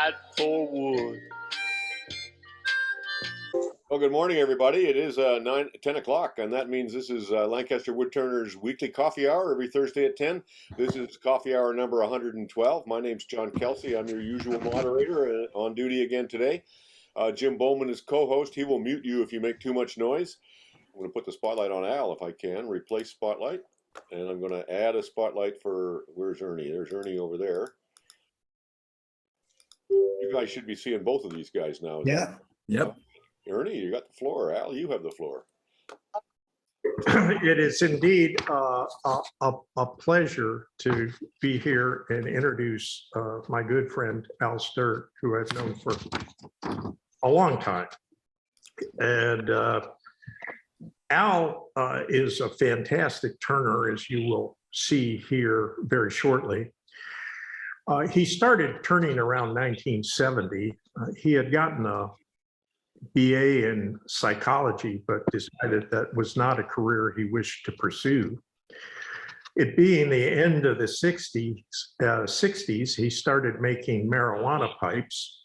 fight for wood. Well, good morning, everybody. It is 10 o'clock, and that means this is Lancaster Woodturners weekly coffee hour every Thursday at 10. This is coffee hour number 112. My name's John Kelsey. I'm your usual moderator on duty again today. Jim Bowman is co-host. He will mute you if you make too much noise. I'm going to put the spotlight on Al if I can. Replace spotlight. And I'm going to add a spotlight for, where's Ernie? There's Ernie over there. You guys should be seeing both of these guys now. Yeah. Yep. Ernie, you got the floor. Al, you have the floor. It is indeed a pleasure to be here and introduce my good friend Al Stirt, who I've known for a long time. And Al is a fantastic turner, as you will see here very shortly. He started turning around 1970. He had gotten a BA in psychology, but decided that was not a career he wished to pursue. It being the end of the 60s, he started making marijuana pipes.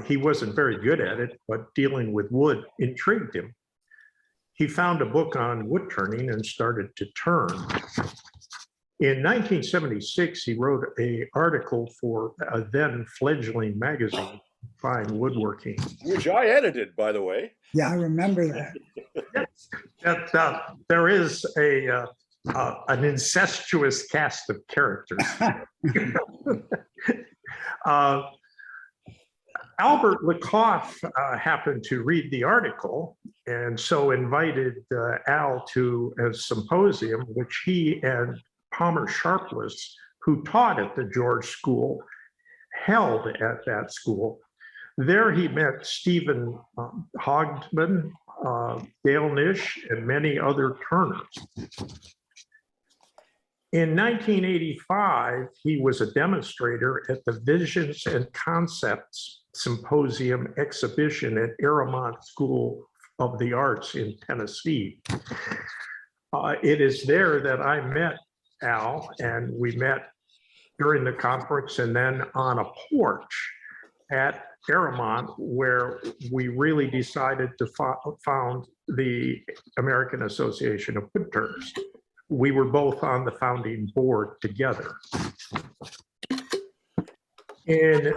He wasn't very good at it, but dealing with wood intrigued him. He found a book on wood turning and started to turn. In 1976, he wrote an article for a then fledgling magazine, Fine Woodworking, which I edited, by the way. Yeah, I remember that. There is an incestuous cast of characters. Albert Lecoff happened to read the article and so invited Al to a symposium, which he and Palmer Sharpless, who taught at the George School, held at that school. There he met Stephen Hogdman, Dale Nish, and many other turners. In 1985, he was a demonstrator at the Visions and Concepts Symposium exhibition at Aramont School of the Arts in Tennessee. It is there that I met Al, and we met during the conference and then on a porch at Aramont, where we really decided to found the American Association of Woodturners. We were both on the founding board together. In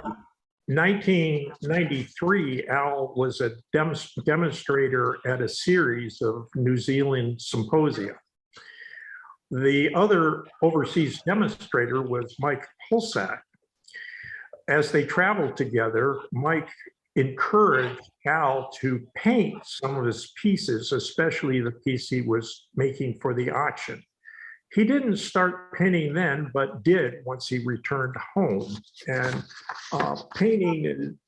1993, Al was a demonstrator at a series of New Zealand symposia. The other overseas demonstrator was Mike Pulsack. As they traveled together, Mike encouraged Al to paint some of his pieces, especially the piece he was making for the auction. He didn't start painting then, but did once he returned home. And painting and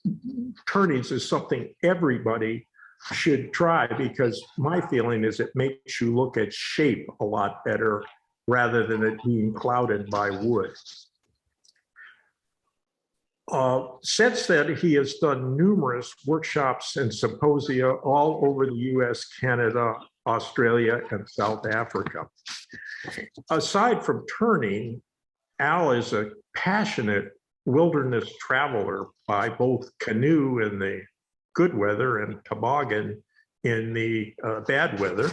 turnings is something everybody should try, because my feeling is it makes you look at shape a lot better rather than it being clouded by wood. Since then, he has done numerous workshops and symposia all over the US, Canada, Australia, and South Africa. Aside from turning, Al is a passionate wilderness traveler by both canoe in the good weather and toboggan in the bad weather.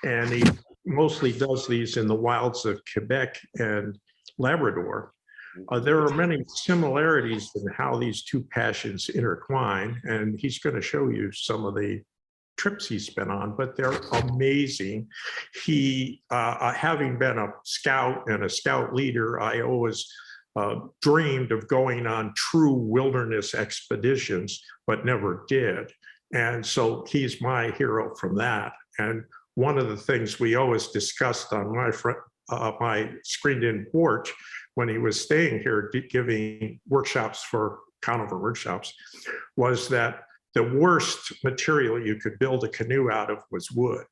And he mostly does these in the wilds of Quebec and Labrador. There are many similarities in how these two passions intertwine, and he's going to show you some of the trips he's been on, but they're amazing. He, having been a scout and a scout leader, I always dreamed of going on true wilderness expeditions, but never did. And so he's my hero from that. And one of the things we always discussed on my screened-in porch when he was staying here giving workshops for Conover workshops was that the worst material you could build a canoe out of was wood.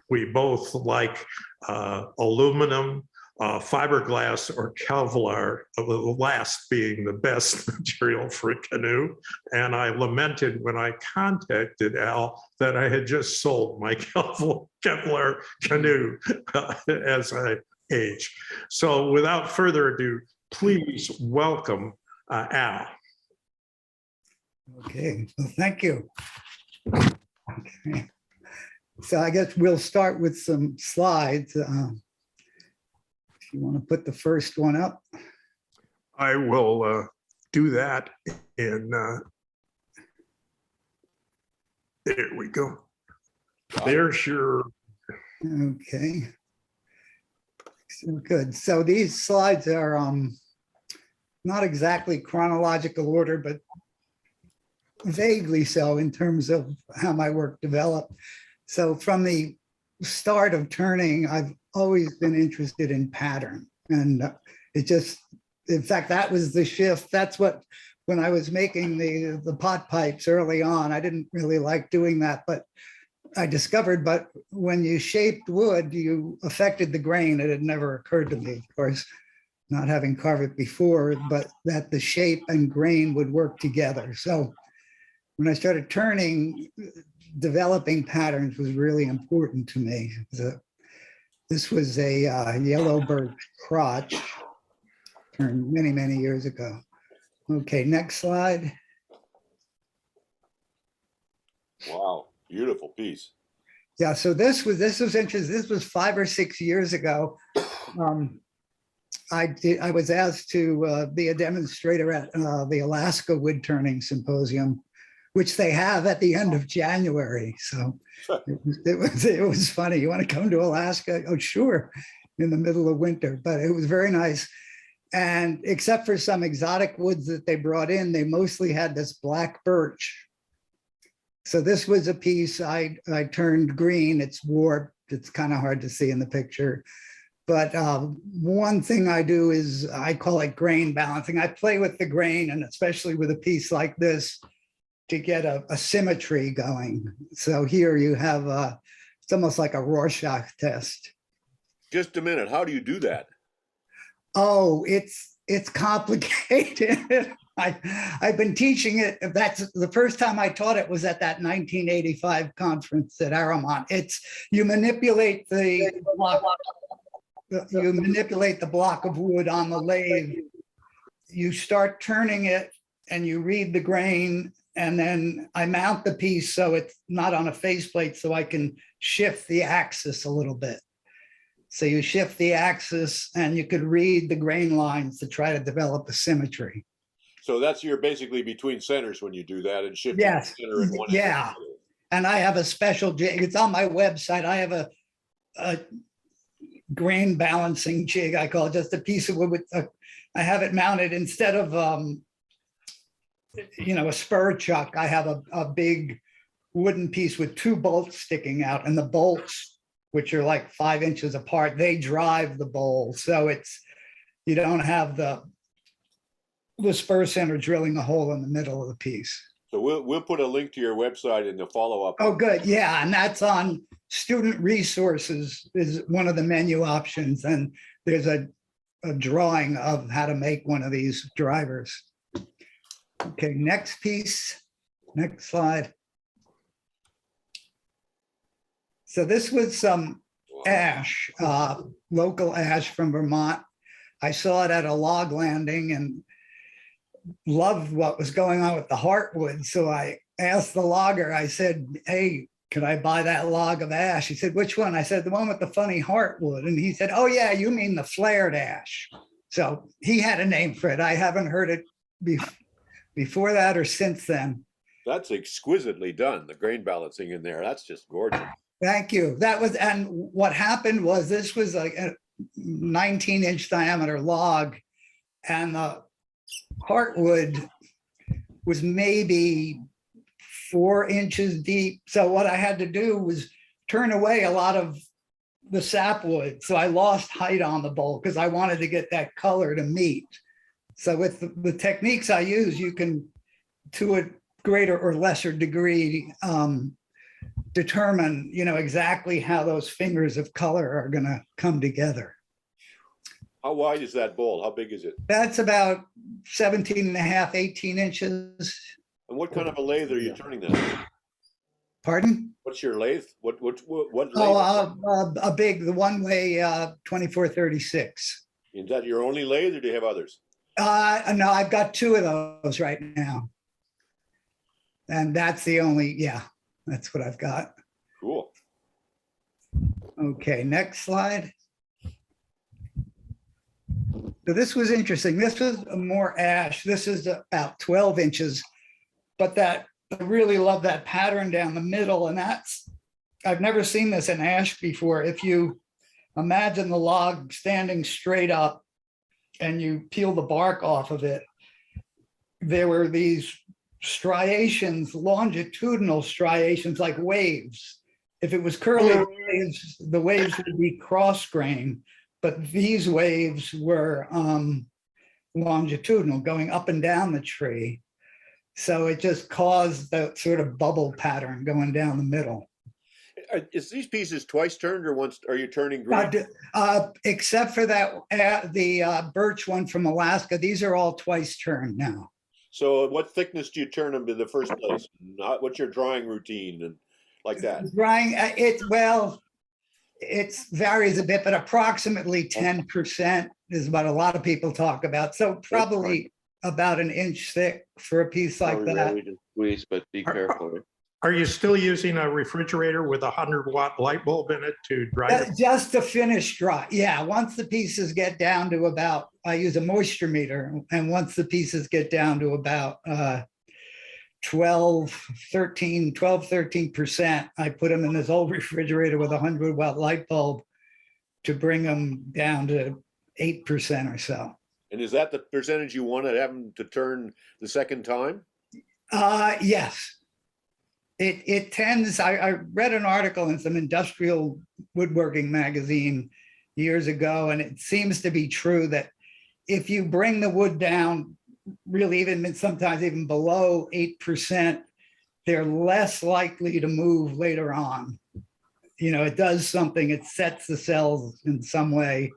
We both like aluminum, fiberglass, or Kevlar, the last being the best material for a canoe. And I lamented when I contacted Al that I had just sold my Kevlar canoe as I age. So without further ado, please welcome Al. Okay, well, thank you. Okay. So I guess we'll start with some slides. If you want to put the first one up. I will do that. And there we go. There's your. Okay. So good. So these slides are not exactly chronological order, but vaguely so in terms of how my work developed. So from the start of turning, I've always been interested in pattern. And it just, in fact, that was the shift. That's what, when I was making the pot pipes early on, I didn't really like doing that, but I discovered, but when you shaped wood, you affected the grain. It had never occurred to me, of course, not having carved it before, but that the shape and grain would work together. So when I started turning, developing patterns was really important to me. This was a yellow birch crotch, turned many, many years ago. Okay, next slide. Wow, beautiful piece. Yeah, so this was interesting. This was 5 or 6 years ago. I was asked to be a demonstrator at the Alaska Woodturning Symposium, which they have at the end of January. So it was funny. You want to come to Alaska? Oh, sure, in the middle of winter. But it was very nice. And except for some exotic woods that they brought in, they mostly had this black birch. So this was a piece I turned green. It's warped. It's kind of hard to see in the picture. But one thing I do is I call it grain balancing. I play with the grain, and especially with a piece like this, to get a symmetry going. So here you have, it's almost like a Rorschach test. Just a minute. How do you do that? Oh, it's complicated. I've been teaching it. That's the first time I taught it was at that 1985 conference at Aramont. It's you manipulate the block of wood on the lathe. You start turning it and you read the grain, and then I mount the piece so it's not on a faceplate, so I can shift the axis a little bit. So you shift the axis and you could read the grain lines to try to develop a symmetry. So that's you're basically between centers when you do that and shifting Yes. the center in one. Yeah. And I have a special jig. It's on my website. I have a grain balancing jig. I call it just a piece of wood with I have it mounted instead of a spur chuck. I have a big wooden piece with 2 bolts sticking out, and the bolts, which are like 5 inches apart, they drive the bowl. So you don't have the spur center drilling a hole in the middle of the piece. So we'll put a link to your website in the follow-up. Oh, good. Yeah, and that's on student resources is one of the menu options. And there's a drawing of how to make one of these drivers. Okay, next piece, next slide. So this was some ash, local ash from Vermont. I saw it at a log landing and loved what was going on with the heartwood. So I asked the logger, I said, hey, could I buy that log of ash? He said, which one? I said, the one with the funny heartwood. And he said, oh yeah, you mean the flared ash. So he had a name for it. I haven't heard it before that or since then. That's exquisitely done, the grain balancing in there. That's just gorgeous. Thank you. That was, and what happened was this was like a 19-inch diameter log, and the heartwood was maybe 4 inches deep. So what I had to do was turn away a lot of the sapwood. So I lost height on the bowl because I wanted to get that color to meet. So with the techniques I use, you can, to a greater or lesser degree, determine, exactly how those fingers of color are going to come together. How wide is that bowl? How big is it? That's about 17 and a half, 18 inches. And what kind of a lathe are you turning that? Pardon? What's your lathe? What lathe? Oh, a big, the one-way 2436. Is that your only lathe, or do you have others? No, I've got 2 of those right now. And that's the only, yeah, that's what I've got. Cool. Okay, next slide. So this was interesting. This was more ash. This is about 12 inches, but that I really love that pattern down the middle. And that's, I've never seen this in ash before. If you imagine the log standing straight up and you peel the bark off of it, there were these striations, longitudinal striations like waves. If it was curly waves, the waves would be cross grain, but these waves were longitudinal, going up and down the tree. So it just caused that sort of bubble pattern going down the middle. Is these pieces twice turned or once? Are you turning green? Except for that, the birch one from Alaska, these are all twice turned now. So what thickness do you turn them in the first place? What's your drying routine and like that? Drying, well, it varies a bit, but approximately 10% is what a lot of people talk about. So probably about an inch thick for a piece like that. Squeeze, but be careful. Are you still using a refrigerator with a 100-watt light bulb in it to dry it? Just to finish dry. Yeah, once the pieces get down to about, I use a moisture meter, and once the pieces get down to about 13%, I put them in this old refrigerator with a 100-watt light bulb to bring them down to 8% or so. And is that the percentage you want to have them to turn the second time? Yes. It tends, I read an article in some industrial woodworking magazine years ago, and it seems to be true that if you bring the wood down, really even sometimes even below 8%, they're less likely to move later on. You know, it does something, it sets the cells in some way.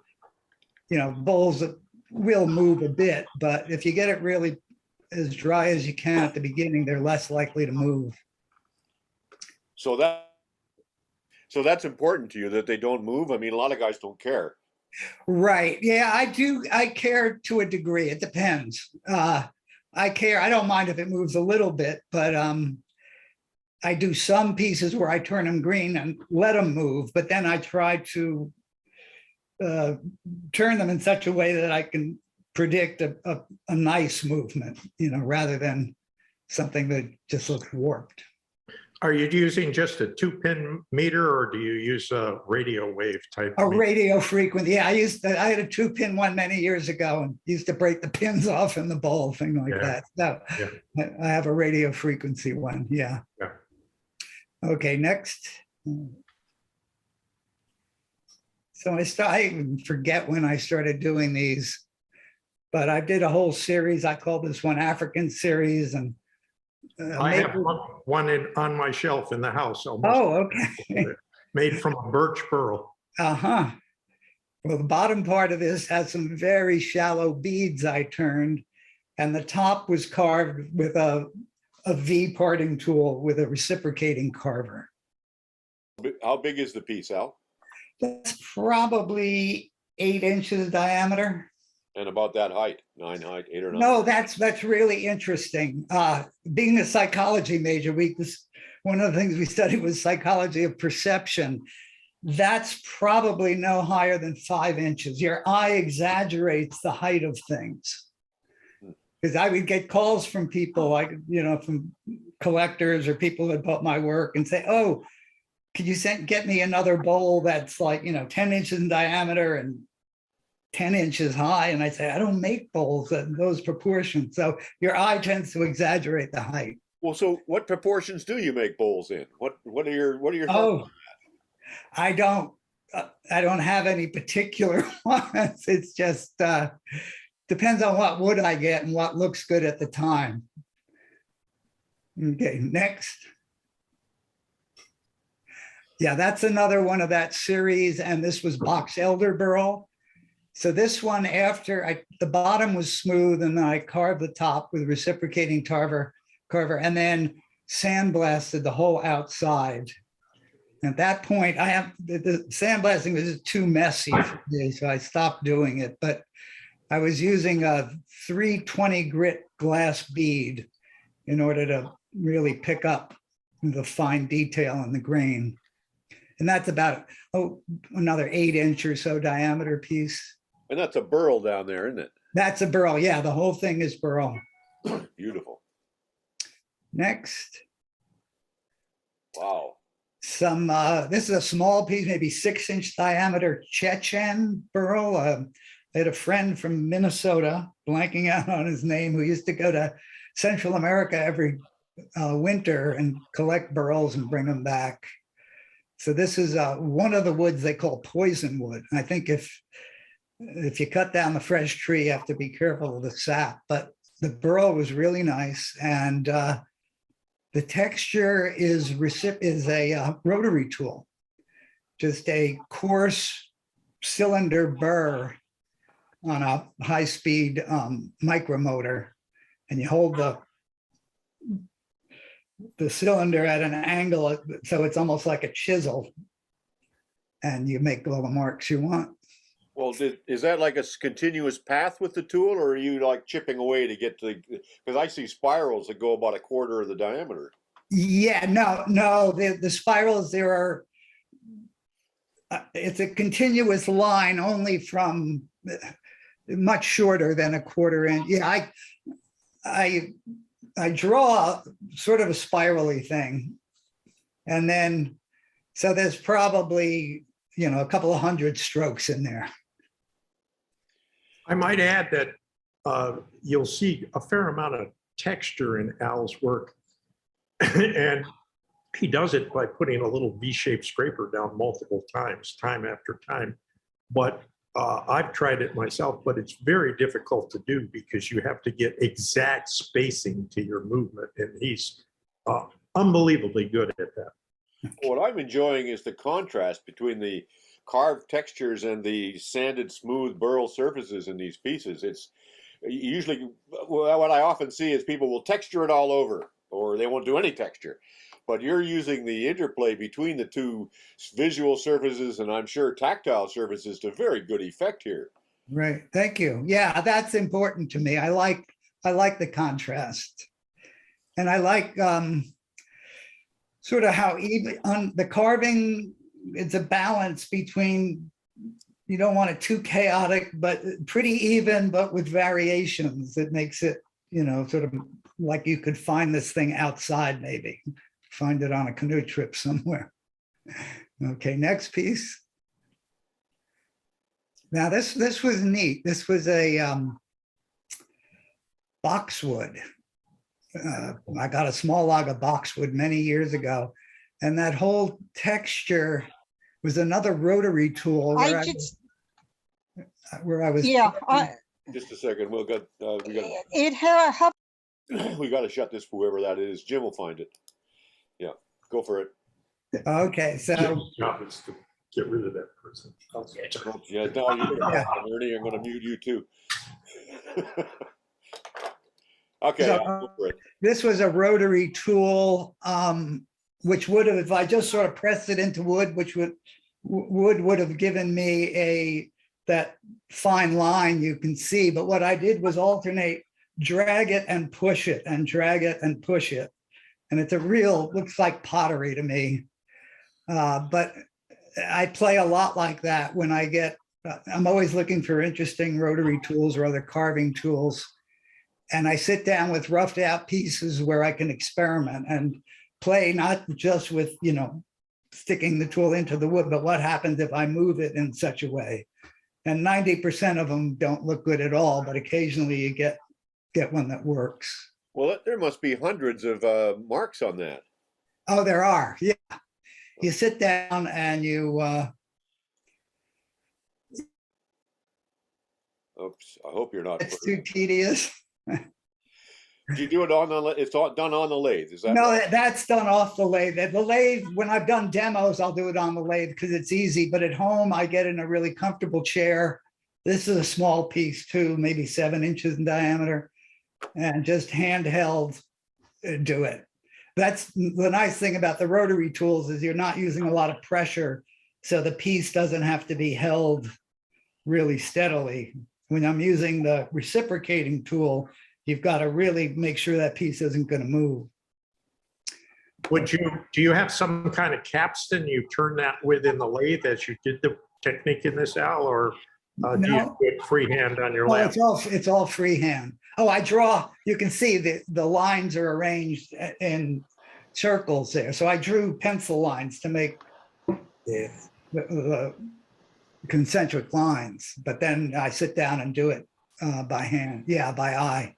You know, bowls will move a bit, but if you get it really as dry as you can at the beginning, they're less likely to move. So that's important to you that they don't move. I mean, a lot of guys don't care. Right. Yeah, I do. I care to a degree. It depends. I care. I don't mind if it moves a little bit, but I do some pieces where I turn them green and let them move, but then I try to turn them in such a way that I can predict a nice movement, you know, rather than something that just looks warped. Are you using just a 2-pin meter, or do you use a radio wave type? A radio frequency. Yeah, I had a 2-pin one many years ago and used to break the pins off in the bowl, thing like that. So I have a radio frequency one. Yeah. Okay, next. So I even forget when I started doing these, but I did a whole series. I called this one African series, and I have one on my shelf in the house. Almost. Oh, okay. Made from a birch burl. Uh-huh. Well, the bottom part of this has some very shallow beads I turned, and the top was carved with a V parting tool with a reciprocating carver. How big is the piece, Al? That's probably 8 inches diameter. And about that height, 8 or 9. No, that's really interesting. Being a psychology major, one of the things we studied was psychology of perception. That's probably no higher than 5 inches. Your eye exaggerates the height of things. Because I would get calls from people, like, you know, from collectors or people that bought my work and say, "Oh, could you get me another bowl that's like, you know, 10 inches in diameter and 10 inches high?" And I say, "I don't make bowls in those proportions." So your eye tends to exaggerate the height. Well, so what proportions do you make bowls in? What are your thoughts? I don't have any particular ones. It's just depends on what wood I get and what looks good at the time. Okay, next. Yeah, that's another one of that series, and this was box elder burl. So this one, after the bottom was smooth, and then I carved the top with reciprocating carver, and then sandblasted the whole outside. At that point, the sandblasting was just too messy for me, so I stopped doing it. But I was using a 320 grit glass bead in order to really pick up the fine detail in the grain. And that's about, another 8-inch or so diameter piece. And that's a burl down there, isn't it? That's a burl. Yeah, the whole thing is burl. Beautiful. Next, Wow. this is a small piece, maybe 6-inch diameter Chechen burl. I had a friend from Minnesota, blanking out on his name, who used to go to Central America every winter and collect burls and bring them back. So this is one of the woods they call poison wood. I think if you cut down the fresh tree, you have to be careful of the sap, but the burl was really nice. And the texture is a rotary tool, just a coarse cylinder burr on a high-speed micromotor. And you hold the cylinder at an angle, so it's almost like a chisel, and you make all the marks you want. Well, is that like a continuous path with the tool, or are you like chipping away to get to because I see spirals that go about 1/4 of the diameter. Yeah, no, the spirals, there are, it's a continuous line only from much shorter than 1/4 inch. Yeah, I draw sort of a spirally thing. And then, so there's probably, a couple of 100 strokes in there. I might add that you'll see a fair amount of texture in Al's work. And he does it by putting a little V-shaped scraper down multiple times, time after time. But I've tried it myself, but it's very difficult to do because you have to get exact spacing to your movement. And he's unbelievably good at that. What I'm enjoying is the contrast between the carved textures and the sanded, smooth burl surfaces in these pieces. It's usually what I often see is people will texture it all over, or they won't do any texture. But you're using the interplay between the two visual surfaces and I'm sure tactile surfaces to very good effect here. Right. Thank you. Yeah, that's important to me. I like the contrast. And I like sort of how even on the carving, it's a balance between, you don't want it too chaotic, but pretty even, but with variations that makes it, sort of like you could find this thing outside, maybe find it on a canoe trip somewhere. Okay, next piece. Now this was neat. This was a boxwood. I got a small log of boxwood many years ago, and that whole texture was another rotary tool where I was. Yeah, Just a second. We got to shut this for whoever that is. Jim will find it. Yeah, go for it. Okay, so Jim's job is to get rid of that person. Yeah, no, Ernie, I'm going to mute you too. Okay, So, go for it. this was a rotary tool, which would have, if I just sort of pressed it into wood, which would have given me that fine line you can see. But what I did was alternate, drag it and push it, and drag it and push it. And it's looks like pottery to me. But I play a lot like that when I'm always looking for interesting rotary tools or other carving tools. And I sit down with roughed out pieces where I can experiment and play, not just with, sticking the tool into the wood, but what happens if I move it in such a way? And 90% of them don't look good at all, but occasionally you get one that works. Well, there must be hundreds of marks on that. Oh, there are. Yeah. You sit down and you. Oops, I hope you're not. It's too tedious. Do you do it on the? It's all done on the lathe. Is that? No, right? that's done off the lathe. The lathe, when I've done demos, I'll do it on the lathe because it's easy. But at home, I get in a really comfortable chair. This is a small piece too, maybe 7 inches in diameter, and just handheld do it. That's the nice thing about the rotary tools is you're not using a lot of pressure, so the piece doesn't have to be held really steadily. When I'm using the reciprocating tool, you've got to really make sure that piece isn't going to move. Do you have some kind of capstan you turn that with in the lathe as you did the technique in this, Al, or do you No. do it freehand on your Oh, lap? it's all freehand. Oh, I draw, you can see the lines are arranged in circles there. So I drew pencil lines to make the concentric lines, but then I sit down and do it by hand. Yeah, by eye.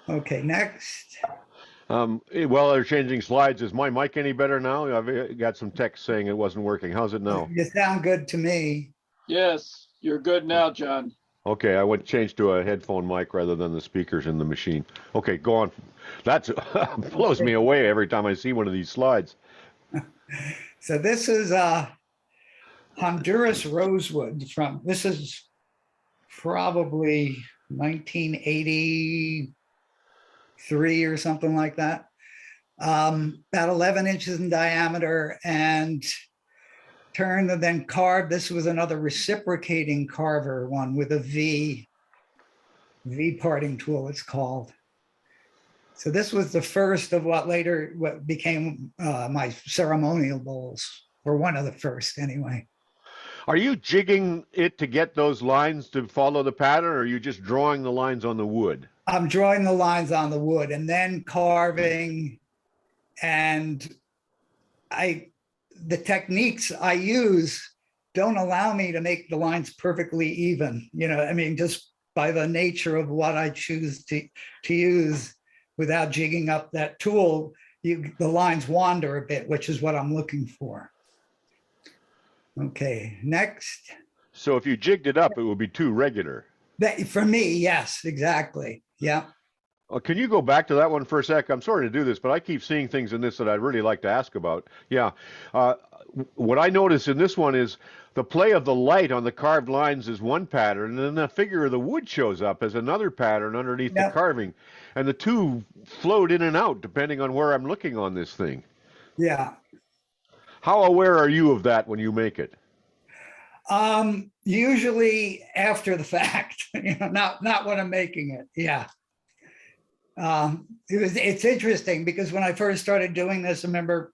Okay, next. While they're changing slides, is my mic any better now? I've got some text saying it wasn't working. How's it now? You sound good to me. Yes, you're good now, John. Okay, I went change to a headphone mic rather than the speakers in the machine. Okay, go on. That blows me away every time I see one of these slides. So this is Honduras rosewood this is probably 1983 or something like that. About 11 inches in diameter and turned and then carved. This was another reciprocating carver one with a V parting tool, it's called. So this was the first of what became my ceremonial bowls, or one of the first anyway. Are you jigging it to get those lines to follow the pattern, or are you just drawing the lines on the wood? I'm drawing the lines on the wood and then carving, and the techniques I use don't allow me to make the lines perfectly even. You know, I mean, just by the nature of what I choose to use without jigging up that tool, the lines wander a bit, which is what I'm looking for. Okay, next. So if you jigged it up, it would be too regular. For me, yes, exactly. Yeah. Can you go back to that one for a sec? I'm sorry to do this, but I keep seeing things in this that I'd really like to ask about. Yeah. What I notice in this one is the play of the light on the carved lines is one pattern, and then the figure of the wood shows up as another pattern underneath the carving. And the two float in and out depending on where I'm looking on this thing. Yeah. How aware are you of that when you make it? Usually after the fact, you know, not when I'm making it. Yeah. It's interesting because when I first started doing this, I remember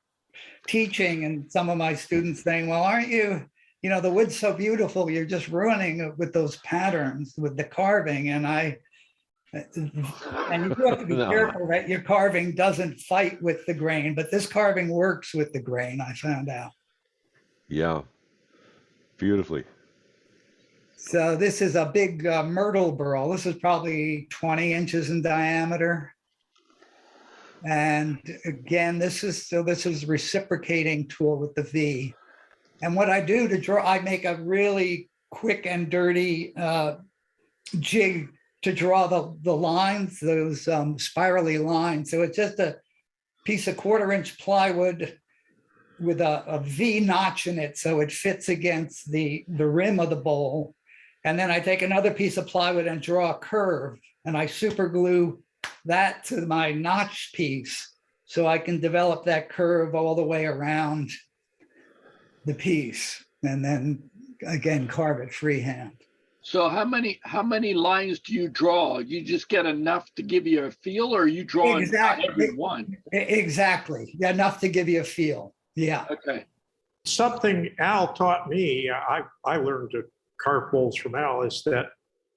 teaching and some of my students saying, well, aren't you, you know, the wood's so beautiful, you're just ruining it with those patterns, with the carving. And you do have to be careful that your carving doesn't fight with the grain, but this carving works with the grain, I found out. Yeah, beautifully. So this is a big myrtle burl. This is probably 20 inches in diameter. And again, this is reciprocating tool with the V. And what I do to draw, I make a really quick and dirty jig to draw the lines, those spirally lines. So it's just a piece of 1/4 inch plywood with a V notch in it, so it fits against the rim of the bowl. And then I take another piece of plywood and draw a curve, and I super glue that to my notch piece so I can develop that curve all the way around the piece, and then again carve it freehand. So how many lines do you draw? You just get enough to give you a feel, or are you drawing every one? Exactly. Yeah, enough to give you a feel. Yeah. Okay. Something Al taught me, I learned to carve bowls from Al, is that,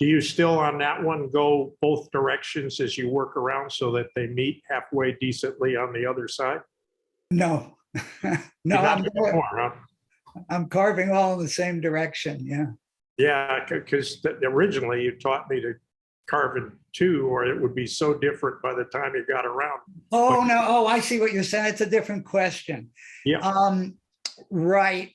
do you still on that one go both directions as you work around so that they meet halfway decently on the other side? No. No, I'm carving all in the same direction. Yeah. Yeah, because originally you taught me to carve in two, or it would be so different by the time you got around. Oh, no. Oh, I see what you're saying. It's a different question. Yeah. Right.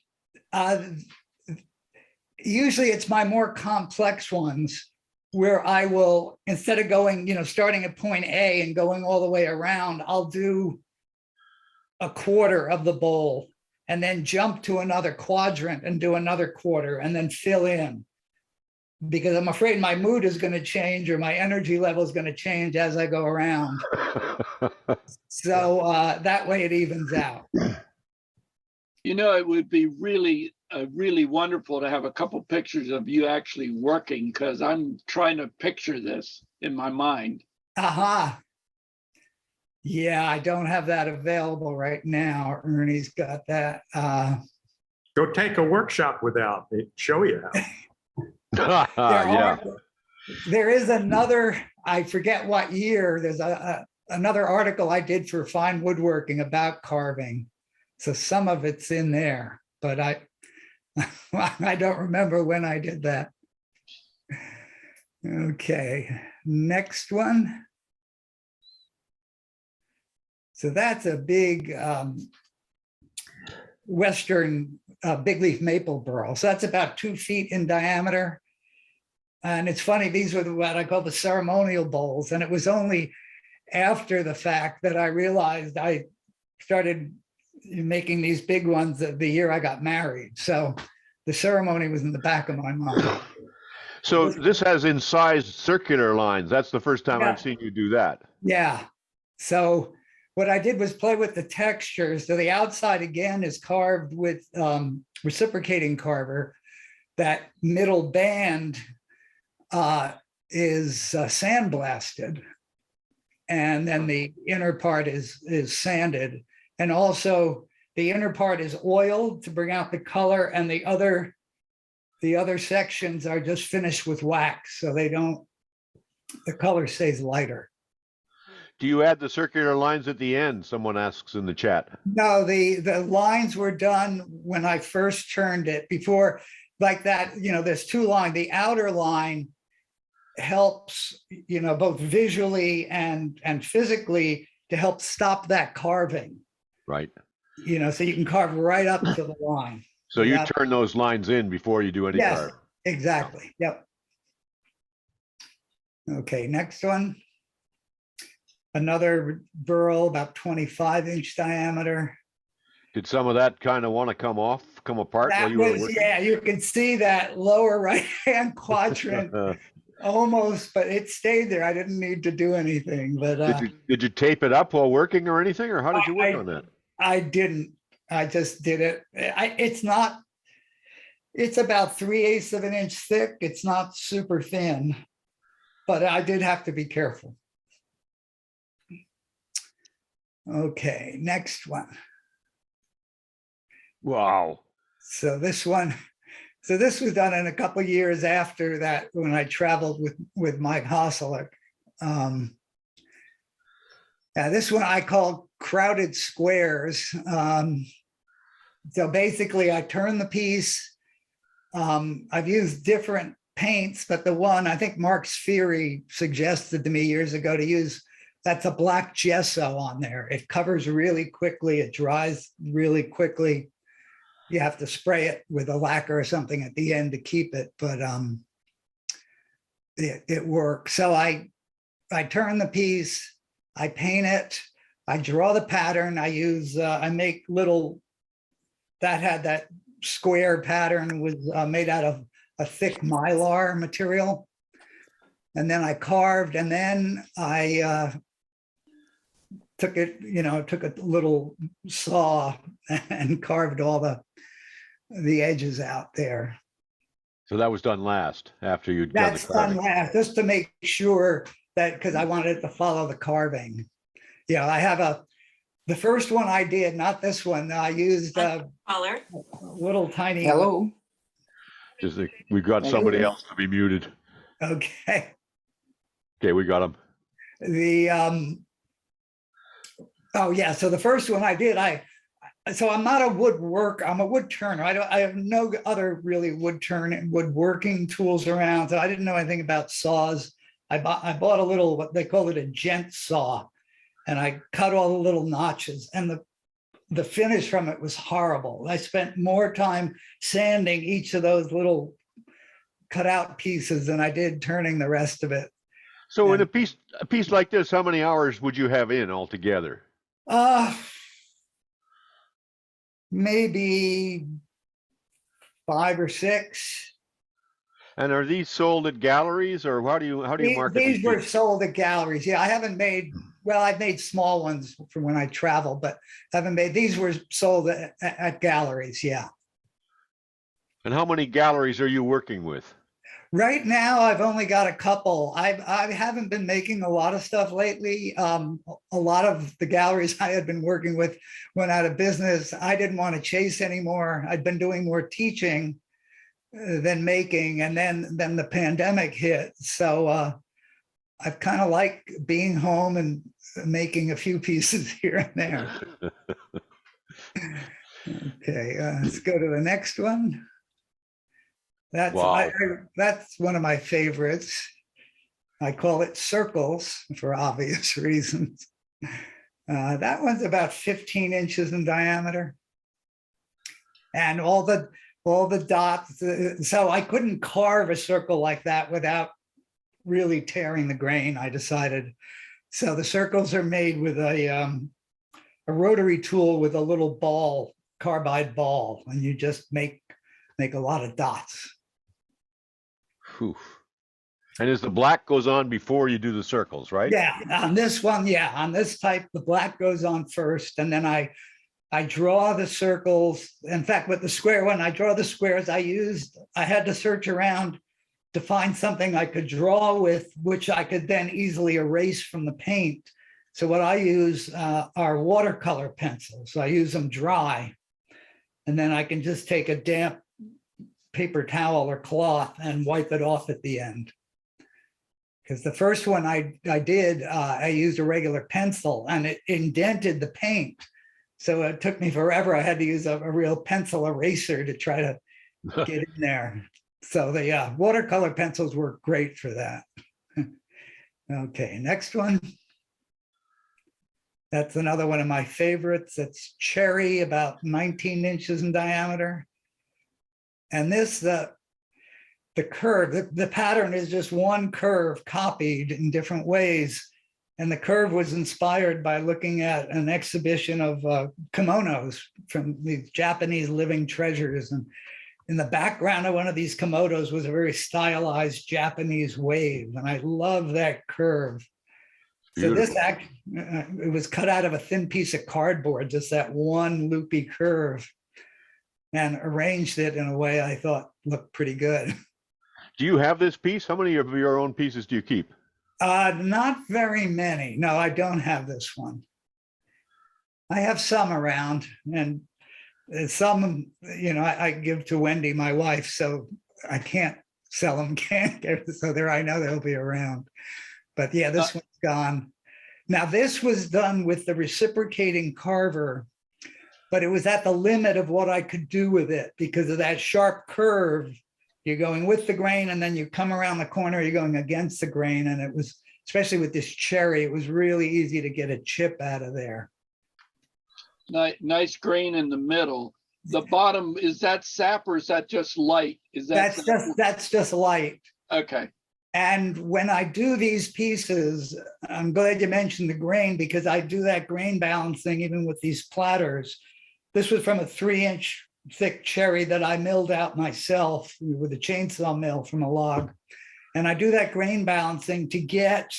Usually it's my more complex ones where I will, instead of going, you know, starting at point A and going all the way around, I'll do a 1/4 of the bowl and then jump to another quadrant and do another 1/4 and then fill in, because I'm afraid my mood is going to change or my energy level is going to change as I go around. So that way it evens out. You know, it would be really wonderful to have a couple pictures of you actually working, because I'm trying to picture this in my mind. Aha. Yeah, I don't have that available right now. Ernie's got that. Go take a workshop without it, show you how. Yeah. There is another, I forget what year, there's another article I did for Fine Woodworking about carving. So some of it's in there, but I don't remember when I did that. Okay, next one. So that's a big Western big leaf maple burl. So that's about 2 feet in diameter. And it's funny, these were what I call the ceremonial bowls. And it was only after the fact that I realized I started making these big ones the year I got married. So the ceremony was in the back of my mind. So this has incised circular lines. That's the first time Yeah. I've seen you do that. Yeah. So what I did was play with the texture. So the outside again is carved with reciprocating carver. That middle band is sandblasted. And then the inner part is sanded. And also the inner part is oiled to bring out the color, and the other sections are just finished with wax. So they don't, the color stays lighter. Do you add the circular lines at the end? Someone asks in the chat. No, the lines were done when I first turned it. Before, like that, there's 2 lines. The outer line helps, both visually and physically to help stop that carving. Right. So you can carve right up to the line. So you turn those lines in before you do any Yes, carving. exactly. Yep. Okay, next one. Another burl, about 25-inch diameter. Did some of that kind of want to come apart while That you were was, working? yeah, you can see that lower right-hand quadrant almost, but it stayed there. I didn't need to do anything, but Did you tape it up while working or anything, or how did you work on that? I didn't. I just did it. It's about 3/8 of an inch thick. It's not super thin, but I did have to be careful. Okay, next one. Wow. So this one, this was done in a couple of years after that when I traveled with Mike Hoselick. This one I call crowded squares. So basically I turn the piece. I've used different paints, but the one I think Mark Spheri suggested to me years ago to use, that's a black gesso on there. It covers really quickly. It dries really quickly. You have to spray it with a lacquer or something at the end to keep it, but it works. So I turn the piece, I paint it, I draw the pattern. I make little, that had that square pattern was made out of a thick mylar material. And then I carved, and then I took a little saw and carved all the edges out there. So that was done last after you'd done the That's carving. done last, just to make sure that, because I wanted it to follow the carving. Yeah, I have the first one I did, not this one. I used a little tiny. Hello. We've got somebody else to be muted. Okay. Okay, we got him. Oh yeah, so the first one I did, so I'm not a woodworker, I'm a wood turner. I have no other really woodworking tools around. So I didn't know anything about saws. I bought a little, what they call it, a gent saw, and I cut all the little notches, and the finish from it was horrible. I spent more time sanding each of those little cut out pieces than I did turning the rest of it. So in a piece like this, how many hours would you have in altogether? Maybe 5 or 6. And are these sold at galleries, or how do you market These were pieces? sold at galleries. Yeah, I haven't made, well, I've made small ones from when I travel, but haven't made, these were sold at galleries. Yeah. And how many galleries are you working with? Right now, I've only got a couple. I haven't been making a lot of stuff lately. A lot of the galleries I had been working with went out of business. I didn't want to chase anymore. I'd been doing more teaching than making, and then the pandemic hit. So I've kind of like being home and making a few pieces here and there. Okay, let's go to the next one. That's Wow. that's one of my favorites. I call it circles for obvious reasons. That one's about 15 inches in diameter. And all the dots. So I couldn't carve a circle like that without really tearing the grain, I decided. So the circles are made with a rotary tool with a little ball, carbide ball, and you just make a lot of dots. Whew. And as the black goes on before you do the circles, right? Yeah, on this one, yeah, on this type, the black goes on first, and then I draw the circles. In fact, with the square one, I draw the squares. I had to search around to find something I could draw with, which I could then easily erase from the paint. So what I use are watercolor pencils. So I use them dry, and then I can just take a damp paper towel or cloth and wipe it off at the end. Because the first one I did, I used a regular pencil and it indented the paint. So it took me forever. I had to use a real pencil eraser to try to get in there. So the watercolor pencils work great for that. Okay, next one. That's another one of my favorites. It's cherry, about 19 inches in diameter. And this, the curve, the pattern is just one curve copied in different ways. And the curve was inspired by looking at an exhibition of kimonos from these Japanese living treasures. And in the background of one of these kimonos was a very stylized Japanese wave. And I love that curve. So this it was cut out of a thin piece of cardboard, just that one loopy curve, and arranged it in a way I thought looked pretty good. Do you have this piece? How many of your own pieces do you keep? Not very many. No, I don't have this one. I have some around, and some, I give to Wendy, my wife, so I can't sell them, so there I know they'll be around. But yeah, this one's gone. Now this was done with the reciprocating carver, but it was at the limit of what I could do with it because of that sharp curve. You're going with the grain, and then you come around the corner, you're going against the grain. And it was, especially with this cherry, it was really easy to get a chip out of there. Nice grain in the middle. The bottom, is that sap or is that just light? That's just light. Okay. And when I do these pieces, I'm glad you mentioned the grain, because I do that grain balancing even with these platters. This was from a 3-inch thick cherry that I milled out myself with a chainsaw mill from a log. And I do that grain balancing to get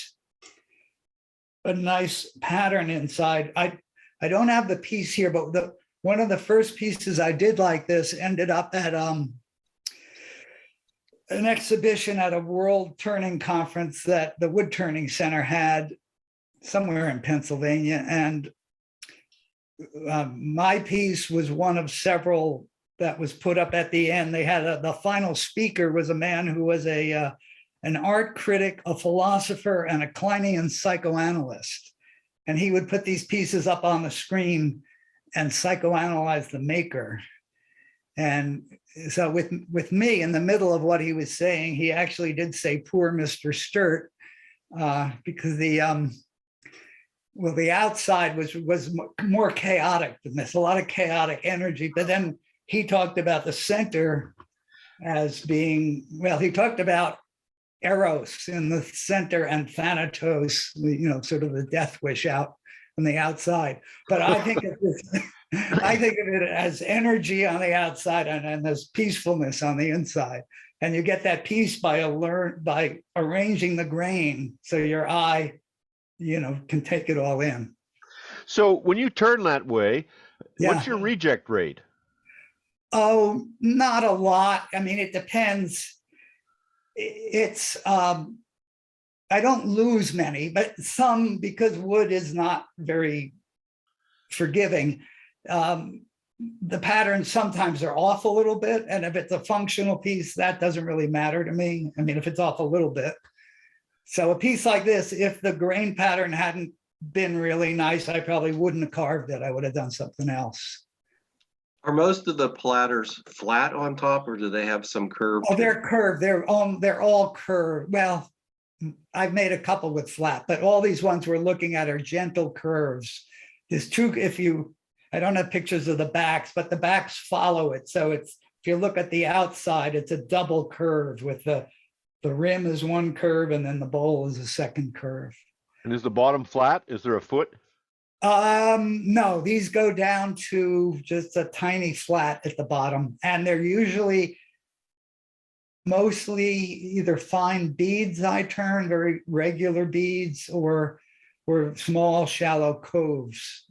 a nice pattern inside. I don't have the piece here, but one of the first pieces I did like this ended up at an exhibition at a world turning conference that the Wood Turning Center had somewhere in Pennsylvania. And my piece was one of several that was put up at the end. They had the final speaker was a man who was an art critic, a philosopher, and a Kleinian psychoanalyst. And he would put these pieces up on the screen and psychoanalyze the maker. And so with me in the middle of what he was saying, he actually did say, "Poor Mr. Stirt," because the outside was more chaotic than this, a lot of chaotic energy. But then he talked about the center as being, well, he talked about Eros in the center and Thanatos, sort of the death wish out on the outside. But I think of this, I think of it as energy on the outside and there's peacefulness on the inside. And you get that peace by arranging the grain so your eye, can take it all in. So when you turn that way, Yeah. what's your reject rate? Oh, not a lot. I mean, it depends. it's, I don't lose many, but some, because wood is not very forgiving. The patterns sometimes are off a little bit, and if it's a functional piece, that doesn't really matter to me. I mean, if it's off a little bit. So a piece like this, if the grain pattern hadn't been really nice, I probably wouldn't have carved it. I would have done something else. Are most of the platters flat on top, or do they have some curve? Oh, they're curved. They're all curved. Well, I've made a couple with flat, but all these ones we're looking at are gentle curves. There's two, I don't have pictures of the backs, but the backs follow it. So it's, if you look at the outside, it's a double curve with the rim is one curve and then the bowl is a second curve. And is the bottom flat? Is there a foot? No, these go down to just a tiny flat at the bottom, and they're usually mostly either fine beads I turn, very regular beads, or small shallow coves.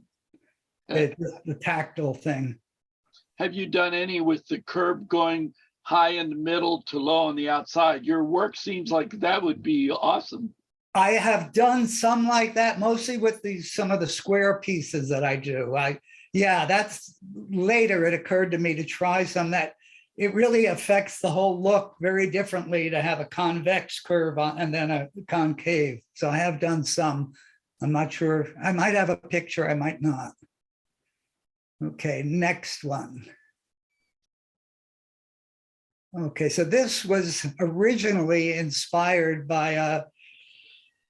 The tactile thing. Have you done any with the curve going high in the middle to low on the outside? Your work seems like that would be awesome. I have done some like that, mostly with some of the square pieces that I do. Yeah, that's later it occurred to me to try some that it really affects the whole look very differently to have a convex curve and then a concave. So I have done some. I'm not sure. I might have a picture, I might not. Okay, next one. Okay, so this was originally inspired by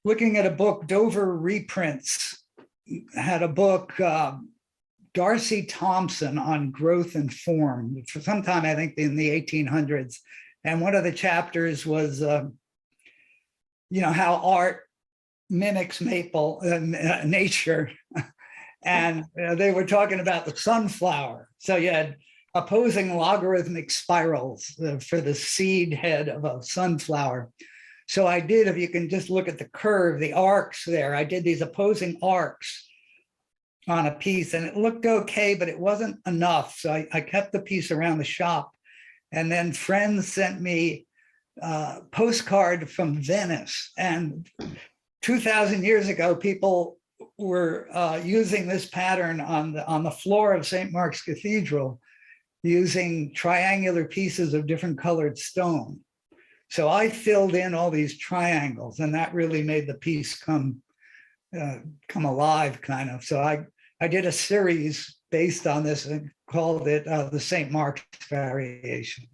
looking at a book, Dover Reprints had a book, Darcy Thompson, on growth and form, for some time, I think in the 1800s. And one of the chapters was, how art mimics nature. And they were talking about the sunflower. So you had opposing logarithmic spirals for the seed head of a sunflower. So I did, if you can just look at the curve, the arcs there, I did these opposing arcs on a piece and it looked okay, but it wasn't enough. So I kept the piece around the shop. And then friends sent me a postcard from Venice. And 2,000 years ago, people were using this pattern on the floor of St. Mark's Cathedral, using triangular pieces of different colored stone. So I filled in all these triangles, and that really made the piece come alive, kind of. So I did a series based on this and called it the St. Mark's Variations.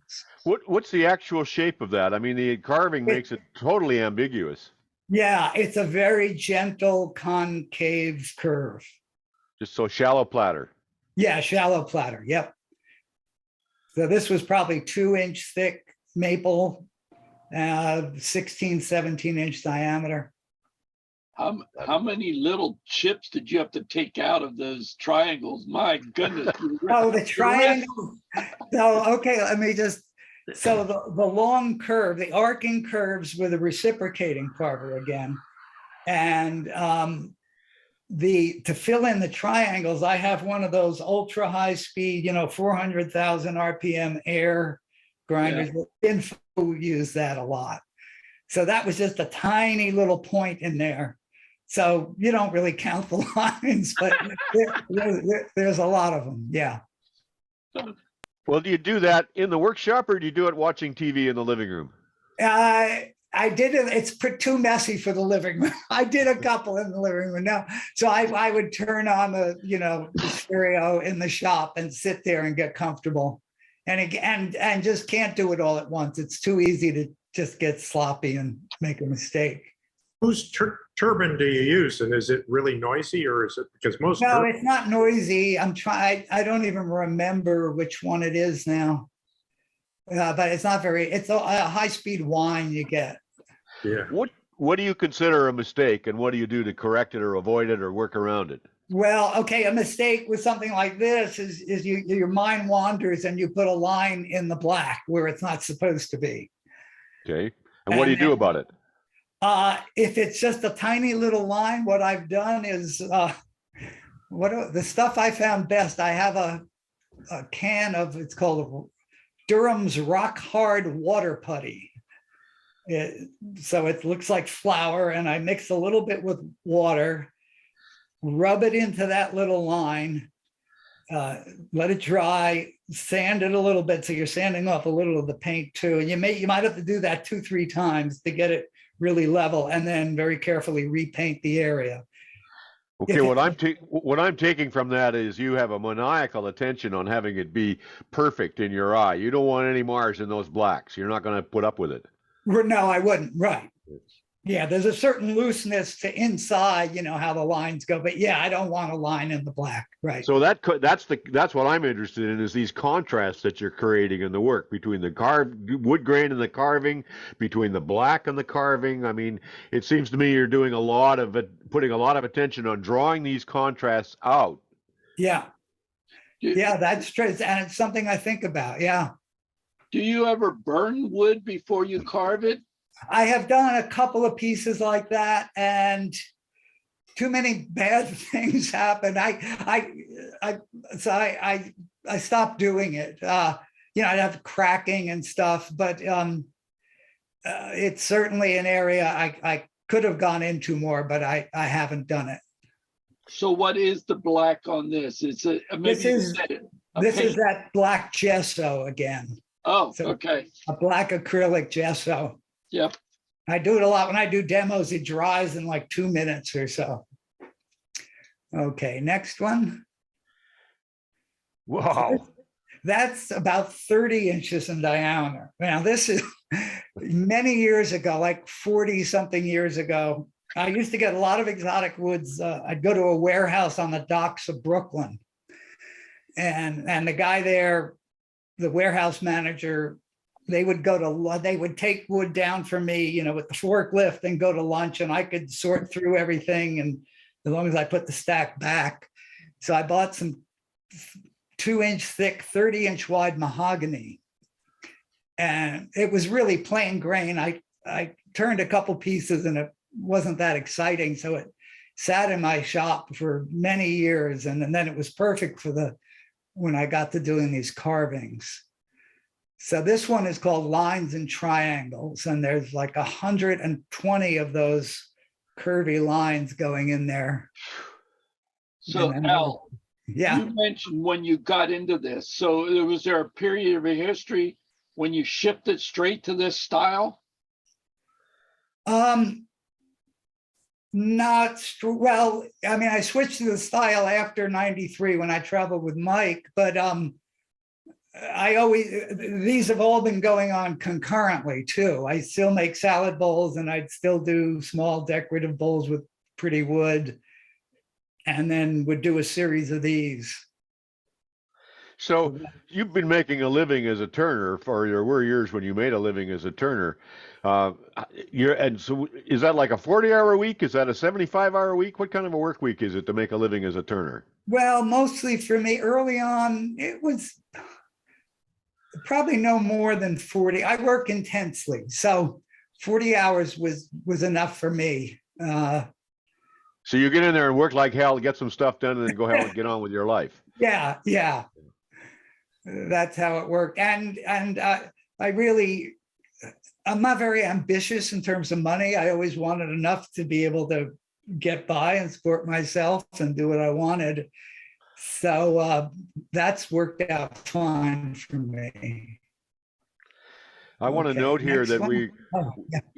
What's the actual shape of that? I mean, the carving makes it totally ambiguous. Yeah, it's a very gentle concave curve. Just so shallow platter. Yeah, shallow platter. Yep. So this was probably 2-inch thick maple, 16, 17-inch diameter. How many little chips did you have to take out of those triangles? My goodness. Oh, the triangle. So, okay, let me just, so the long curve, the arcing curves with a reciprocating carver again. And to fill in the triangles, I have one of those ultra high speed, 400,000 RPM air grinders. Yeah. Info use that a lot. So that was just a tiny little point in there. So you don't really count the lines, but there's a lot of them. Yeah. Well, do you do that in the workshop or do you do it watching TV in the living room? I did it. It's too messy for the living room. I did a couple in the living room. No, so I would turn on the stereo in the shop and sit there and get comfortable, and just can't do it all at once. It's too easy to just get sloppy and make a mistake. Whose turbine do you use, and is it really noisy, or is it because most? No, it's not noisy. I don't even remember which one it is now, but it's not very. It's a high-speed whine you get. Yeah. What do you consider a mistake, and what do you do to correct it or avoid it or work around it? Well, okay, a mistake with something like this is your mind wanders and you put a line in the black where it's not supposed to be. Okay, and what do you do about it? If it's just a tiny little line, what I've done is the stuff I found best. I have a can of, it's called Durham's Rock Hard Water Putty. So it looks like flour, and I mix a little bit with water, rub it into that little line, let it dry, sand it a little bit. So you're sanding off a little of the paint too. And you might have to do that 2-3 times to get it really level, and then very carefully repaint the area. Okay, If what I'm taking from that is you have a maniacal attention on having it be perfect in your eye. You don't want any marks in those blacks. You're not going to put up with it. No, I wouldn't. Right. Yeah, there's a certain looseness to inside, how the lines go. But yeah, I don't want a line in the black. Right. So that's what I'm interested in, is these contrasts that you're creating in the work between the wood grain and the carving, between the black and the carving. I mean, it seems to me you're doing a lot of it, putting a lot of attention on drawing these contrasts out. Yeah. Yeah, that's true. And it's something I think about. Yeah. Do you ever burn wood before you carve it? I have done a couple of pieces like that, and too many bad things happen. So I stopped doing it. I'd have cracking and stuff, but it's certainly an area I could have gone into more, but I haven't done it. So what is the black on this? This is that black gesso again. Oh, So okay. A black acrylic gesso. Yep. I do it a lot. When I do demos, it dries in like 2 minutes or so. Okay, next one. Wow. That's about 30 inches in diameter. Now, this is many years ago, like 40 something years ago. I used to get a lot of exotic woods. I'd go to a warehouse on the docks of Brooklyn. And the guy there, the warehouse manager, they would take wood down for me, with the forklift, and go to lunch, and I could sort through everything, and as long as I put the stack back. So I bought some 2-inch thick, 30-inch wide mahogany, and it was really plain grain. I turned a couple pieces, and it wasn't that exciting, so it sat in my shop for many years, and then it was perfect for when I got to doing these carvings. So this one is called Lines and Triangles, and there's like 120 of those curvy lines going in there. So Al, yeah, you mentioned when you got into this. So was there a period of history when you shifted straight to this style? Well, I mean, I switched to the style after 93 when I traveled with Mike, but these have all been going on concurrently too. I still make salad bowls, and I'd still do small decorative bowls with pretty wood, and then would do a series of these. So you've been making a living as a turner, there were years when you made a living as a turner. And so is that like a 40-hour week? Is that a 75-hour week? What kind of a work week is it to make a living as a turner? Well, mostly for me early on, it was probably no more than 40. I work intensely, so 40 hours was enough for me. So you get in there and work like hell, get some stuff done, and then go ahead and get on with your life. Yeah. That's how it worked. And I'm not very ambitious in terms of money. I always wanted enough to be able to get by and support myself and do what I wanted. So that's worked out fine for me. I want to note here that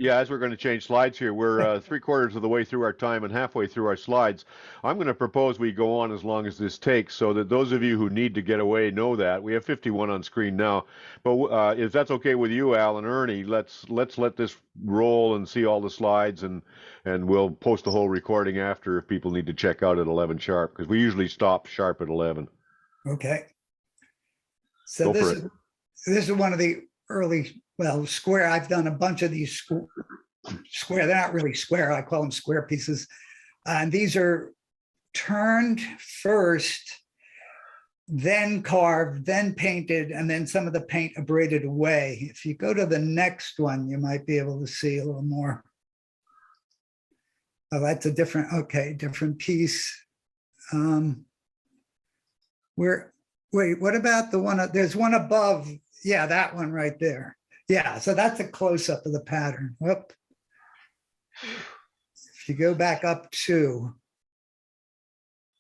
as we're going to change slides here, we're 3/4 of the way through our time and halfway through our slides. I'm going to propose we go on as long as this takes, so that those of you who need to get away know that. We have 51 on screen now, but if that's okay with you, Al and Ernie, let's let this roll and see all the slides, and we'll post the whole recording after if people need to check out at 11 sharp, because we usually stop sharp at 11. Okay. So this is one of the early, square. I've done a bunch of these square. They're not really square. I call them square pieces. And these are turned first, then carved, then painted, and then some of the paint abraded away. If you go to the next one, you might be able to see a little more. Oh, that's a different piece. Wait, what about the one? There's one above. Yeah, that one right there. Yeah, so that's a close-up of the pattern. Whoop. If you go back up to,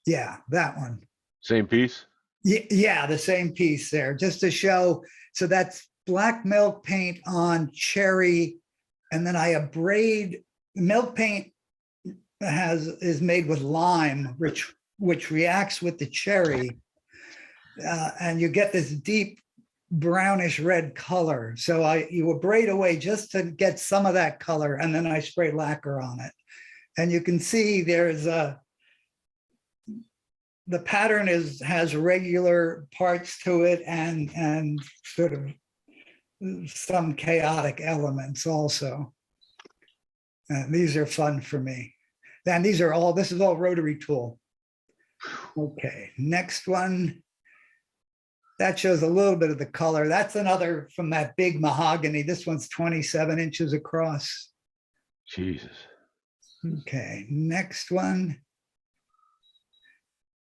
yeah, that one. Same piece? Yeah, the same piece there, just to show. So that's black milk paint on cherry, and then I abrade. Milk paint is made with lime, which reacts with the cherry, and you get this deep brownish red color. So you abrade away just to get some of that color, and then I spray lacquer on it. And you can see there's the pattern has regular parts to it and sort of some chaotic elements also. And these are fun for me. And this is all rotary tool. Okay, next one. That shows a little bit of the color. That's another from that big mahogany. This one's 27 inches across. Jesus. Okay, next one.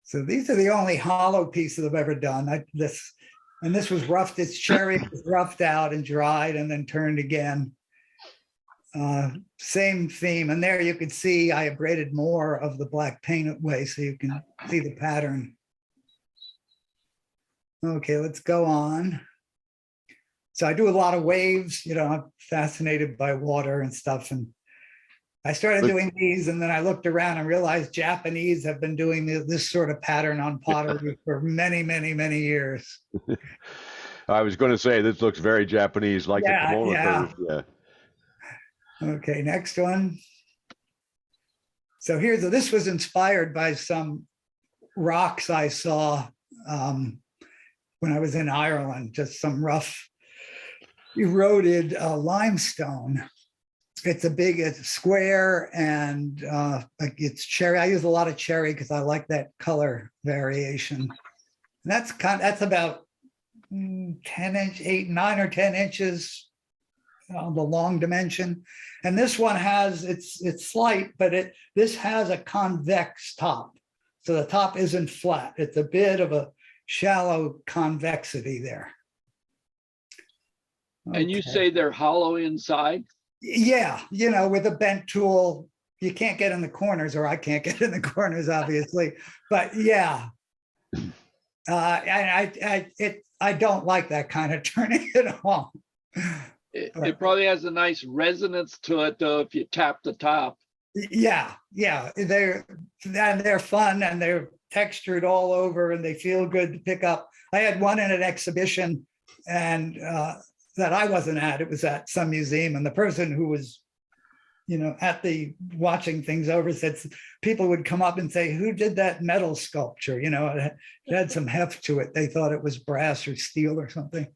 So these are the only hollow pieces I've ever done. This was roughed. It's cherry was roughed out and dried and then turned again. Same theme. And there you can see I abraded more of the black paint away so you can see the pattern. Okay, let's go on. So I do a lot of waves. I'm fascinated by water and stuff. And I started doing these, and then I looked around and realized Japanese have been doing this sort of pattern on pottery for many, many, many years. I was going to say, this looks very Japanese, like the kimono curve. Yeah. Okay, next one. So this was inspired by some rocks I saw when I was in Ireland, just some rough eroded limestone. It's square and it's cherry. I use a lot of cherry because I like that color variation. And that's about 9 or 10 inches on the long dimension. And this one it's slight, but this has a convex top. So the top isn't flat. It's a bit of a shallow convexity there. And you say they're hollow inside? Yeah, with a bent tool, you can't get in the corners, or I can't get in the corners, obviously. But yeah, I don't like that kind of turning at all. It probably has a nice resonance to it, though, if you tap the top. Yeah, they're fun and they're textured all over and they feel good to pick up. I had one in an exhibition and that I wasn't at. It was at some museum, and the person who was, at the watching things over said people would come up and say, "Who did that metal sculpture?" It had some heft to it. They thought it was brass or steel or something.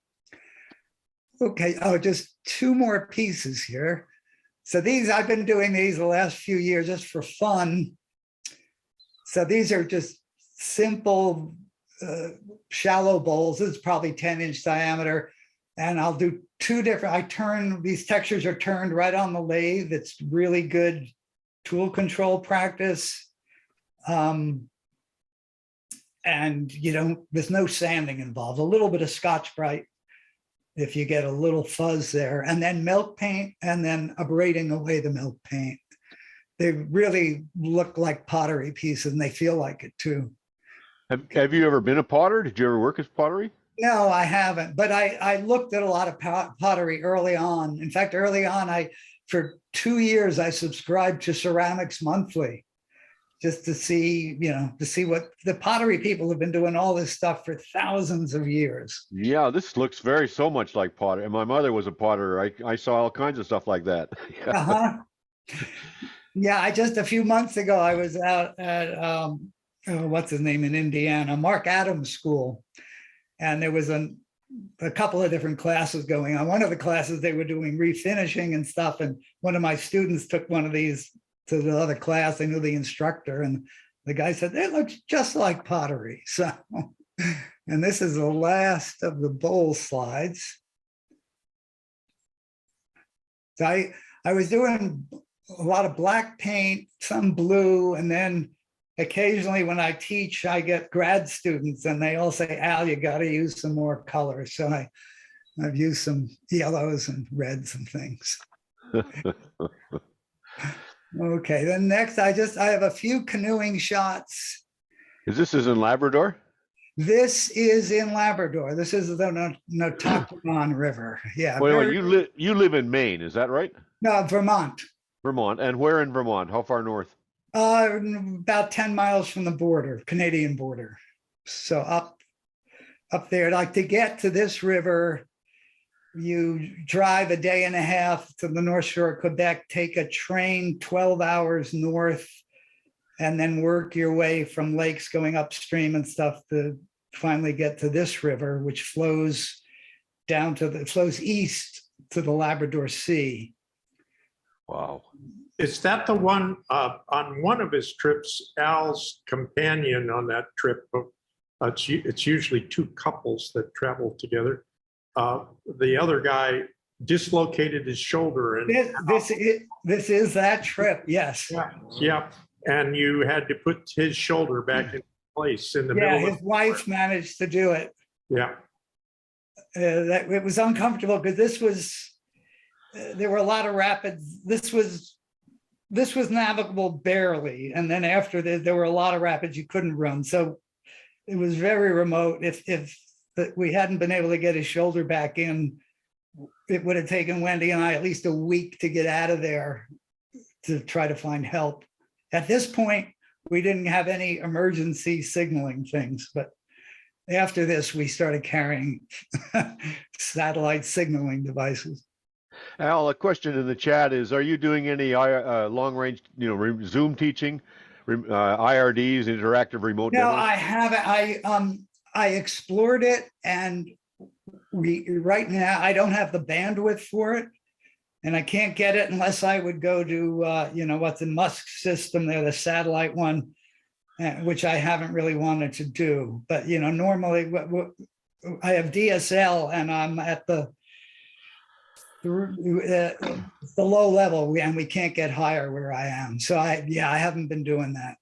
Okay, just two more pieces here. So I've been doing these the last few years just for fun. So these are just simple, shallow bowls. This is probably 10-inch diameter. And I'll do two different, these textures are turned right on the lathe. It's really good tool control practice. And there's no sanding involved. A little bit of Scotch-Brite if you get a little fuzz there, and then milk paint, and then abrading away the milk paint. They really look like pottery pieces, and they feel like it too. Have you ever been a potter? Did you ever work as pottery? No, I haven't, but I looked at a lot of pottery early on. In fact, early on, for 2 years, I subscribed to Ceramics Monthly, just to see, what the pottery people have been doing all this stuff for thousands of years. Yeah, this looks so much like pottery. My mother was a potter. I saw all kinds of stuff like that. Yeah, just a few months ago, I was out at, what's his name in Indiana, Mark Adams School. And there was a couple of different classes going on. One of the classes, they were doing refinishing and stuff. And one of my students took one of these to the other class. They knew the instructor, and the guy said, "It looks just like pottery." So, and this is the last of the bowl slides. So I was doing a lot of black paint, some blue, and then occasionally when I teach, I get grad students and they all say, "Al, you got to use some more color." So I've used some yellows and reds and things. Okay, then next, I have a few canoeing shots. This is in Labrador? This is in Labrador. This is the Notakon River. Yeah. Well, very- you live in Maine, is that right? No, Vermont. Vermont. And where in Vermont? How far north? About 10 miles from the border, Canadian border. So up there, like to get to this river, you drive a day and a half to the North Shore of Quebec, take a train 12 hours north, and then work your way from lakes going upstream and stuff to finally get to this river, which flows flows east to the Labrador Sea. Wow. Is that the one, on one of his trips, Al's companion on that trip, it's usually two couples that travel together. The other guy dislocated his shoulder and This is that trip, yes. yeah, and you had to put his shoulder back in place in the Yeah, middle of. his wife managed to do it. Yeah, That it was uncomfortable because there were a lot of rapids. This was navigable barely, and then after there were a lot of rapids you couldn't run. So it was very remote. If we hadn't been able to get his shoulder back in, it would have taken Wendy and I at least a week to get out of there to try to find help. At this point, we didn't have any emergency signaling things, but after this, we started carrying satellite signaling devices. Al, a question in the chat is, are you doing any long range, Zoom teaching, IRDs, interactive remote No, demos? I haven't. I explored it, and right now I don't have the bandwidth for it, and I can't get it unless I would go to what's the Musk system there, the satellite one, which I haven't really wanted to do. But normally I have DSL, and I'm at the low level, and we can't get higher where I am. So I haven't been doing that.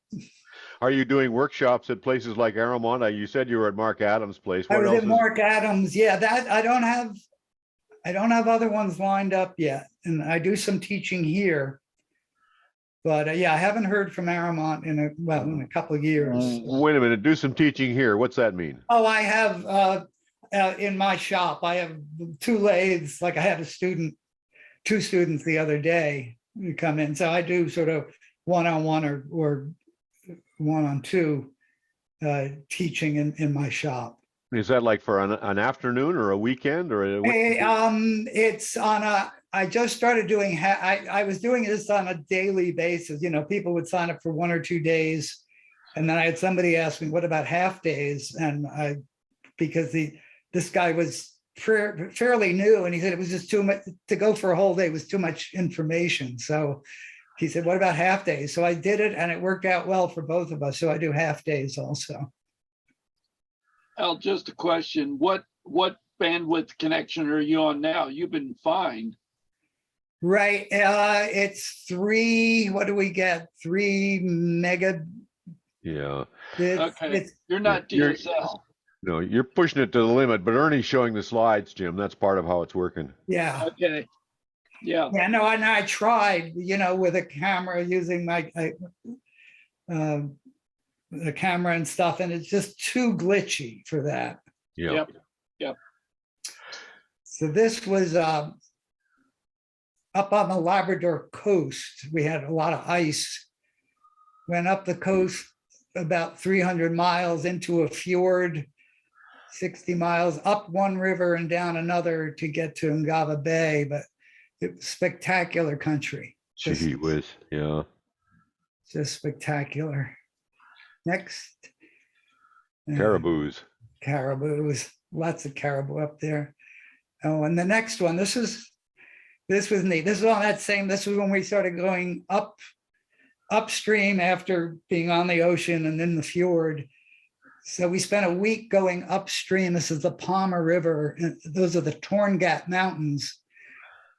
Are you doing workshops at places like Aramont? You said you were at Mark Adams' place. I What was else at Mark Adams. Yeah, that I don't have other ones lined up yet, and I do some teaching here. But I haven't heard from Aramont in a couple of years. Wait a minute, do some teaching here. What's that mean? Oh, I have in my shop, I have 2 lathes. Like I had 2 students the other day who come in. So I do sort of one-on-one or one-on-2 teaching in my shop. Is that like for an afternoon or a weekend or It's on I just started doing, I was doing this on a daily basis. People would sign up for 1 or 2 days. And then I had somebody ask me, what about half days? And because this guy was fairly new, and he said it was just too much to go for a whole day, was too much information. So he said, what about half days? So I did it, and it worked out well for both of us. So I do half days also. Al, just a question. What bandwidth connection are you on now? You've been fine. Right. It's 3, what do we get? 3 mega. Yeah. Okay. You're not DSL. No, you're pushing it to the limit, but Ernie's showing the slides, Jim. That's part of how it's working. Yeah. Okay. Yeah. Yeah, no, and I tried, with a camera, using my the camera and stuff, and it's just too glitchy for that. Yeah. Yep. So this was up on the Labrador coast. We had a lot of ice. Went up the coast about 300 miles into a fjord, 60 miles up one river and down another to get to Ungava Bay, but it was spectacular country. Gee whiz. Yeah. Just spectacular. Next. Caribous. Caribous, lots of caribou up there. Oh, and the next one, this was neat. This is on that same, this was when we started going upstream after being on the ocean and in the fjord. So we spent a week going upstream. This is the Palmer River. And those are the Torngat Mountains.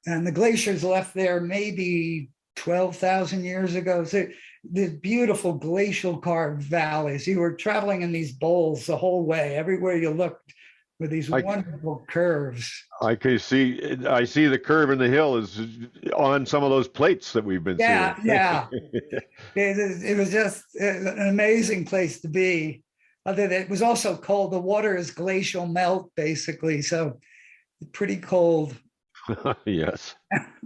And the glaciers left there maybe 12,000 years ago. So these beautiful glacial carved valleys. You were traveling in these bowls the whole way. Everywhere you looked with these I- wonderful curves. I see the curve in the hill is on some of those plates that we've been Yeah, seeing. yeah. It was just an amazing place to be. Other than it was also cold. The water is glacial melt, basically. So pretty cold. Yes.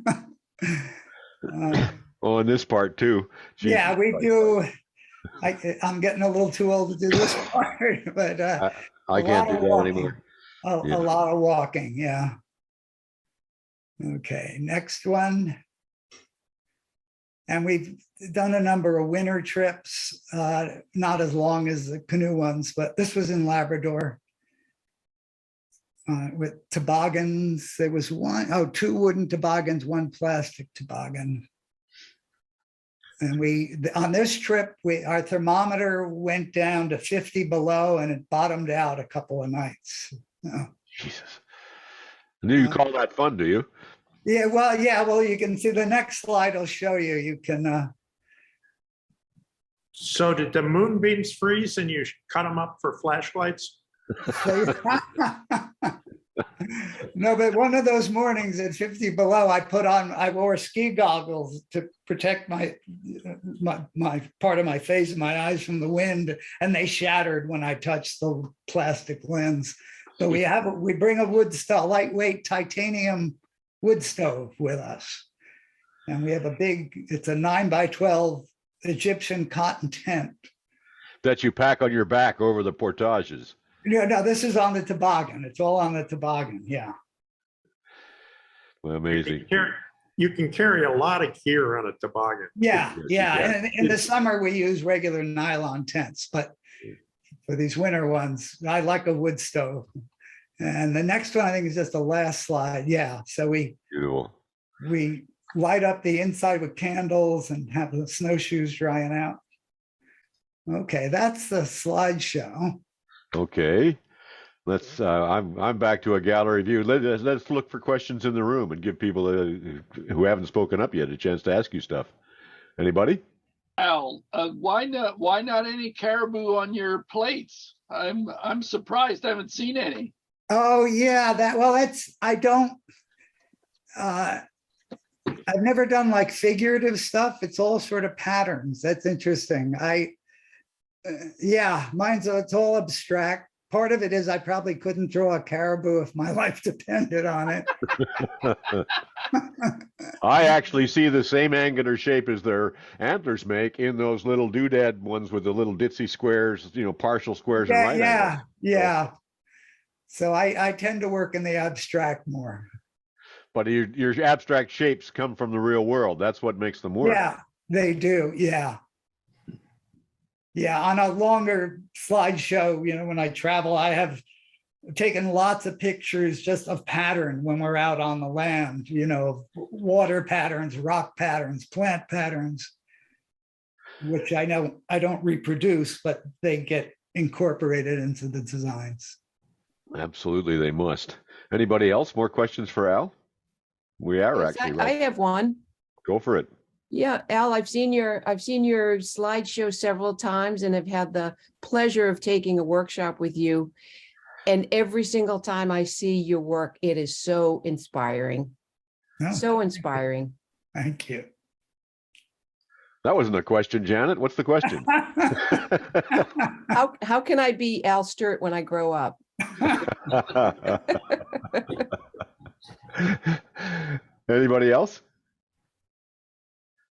Uh, Oh, in this part too. yeah, Jesus we Christ. do. I'm getting a little too old to do this part, but I a can't lot do of that walking. anymore. A Yeah. lot of walking, yeah. Okay, next one. And we've done a number of winter trips, not as long as the canoe ones, but this was in Labrador. With toboggans, there was two wooden toboggans, one plastic toboggan. And on this trip, our thermometer went down to 50 below and it bottomed out a couple of nights. Jesus. You call that fun, do you? Yeah, well, you can see the next slide will show you. You can. So did the moonbeams freeze and you cut them up for flashlights? No, but one of those mornings at 50 below, I wore ski goggles to protect my part of my face and my eyes from the wind, and they shattered when I touched the plastic lens. So we bring a lightweight titanium wood stove with us. And we have it's a 9x12 Egyptian cotton tent. That you pack on your back over the portages. No, this is on the toboggan. It's all on the toboggan, yeah. Well, amazing. You can carry a lot of gear on a toboggan. Yeah. Yeah. And in the summer, we use regular nylon tents, but for these winter ones, I like a wood stove. And the next one, I think, is just the last slide. Yeah. So Beautiful. we light up the inside with candles and have the snowshoes drying out. Okay, that's the slideshow. Okay. Let's. I'm back to a gallery view. Let's look for questions in the room and give people who haven't spoken up yet a chance to ask you stuff. Anybody? Al, why not any caribou on your plates? I'm surprised I haven't seen any. Oh yeah, I've never done like figurative stuff. It's all sort of patterns. That's interesting. It's all abstract. Part of it is I probably couldn't draw a caribou if my life depended on it. I actually see the same angular shape as their antlers make in those little doodad ones with the little ditzy squares, partial squares and right angles. Yeah. So I tend to work in the abstract more. But your abstract shapes come from the real world. That's what makes them work. Yeah, they do. Yeah. Yeah, on a longer slideshow, when I travel, I have taken lots of pictures just of pattern when we're out on the land, water patterns, rock patterns, plant patterns, which I know I don't reproduce, but they get incorporated into the designs. Absolutely, they must. Anybody else? More questions for Al? We are Yes, actually. I have one. Go for it. Yeah, Al, I've seen your slideshow several times and have had the pleasure of taking a workshop with you. And every single time I see your work, it is so inspiring. Oh, So inspiring. thank you. That wasn't a question, Janet. What's the question? How can I be Al Stirt when I grow up? Anybody else?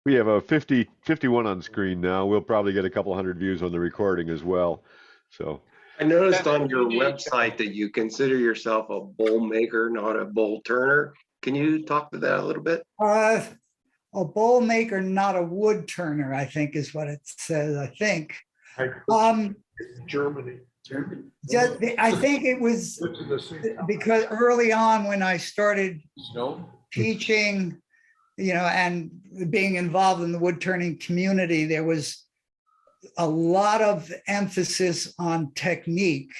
We have a 51 on screen now. We'll probably get a couple hundred views on the recording as well. So I noticed on your website that you consider yourself a bowl maker, not a bowl turner. Can you talk to that a little bit? A bowl maker, not a wood turner, I think is what it says, I think. Germany. I think it was because early on when I started teaching, and being involved in the wood turning community, there was a lot of emphasis on technique.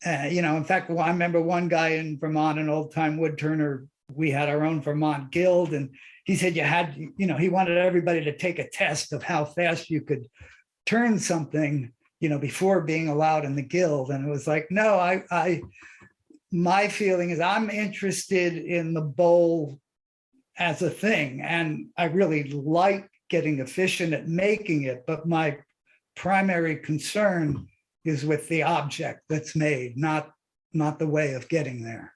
In fact, I remember one guy in Vermont, an old time wood turner, we had our own Vermont guild, and he said he wanted everybody to take a test of how fast you could turn something before being allowed in the guild. And it was like, no, my feeling is I'm interested in the bowl as a thing. And I really like getting efficient at making it, but my primary concern is with the object that's made, not the way of getting there.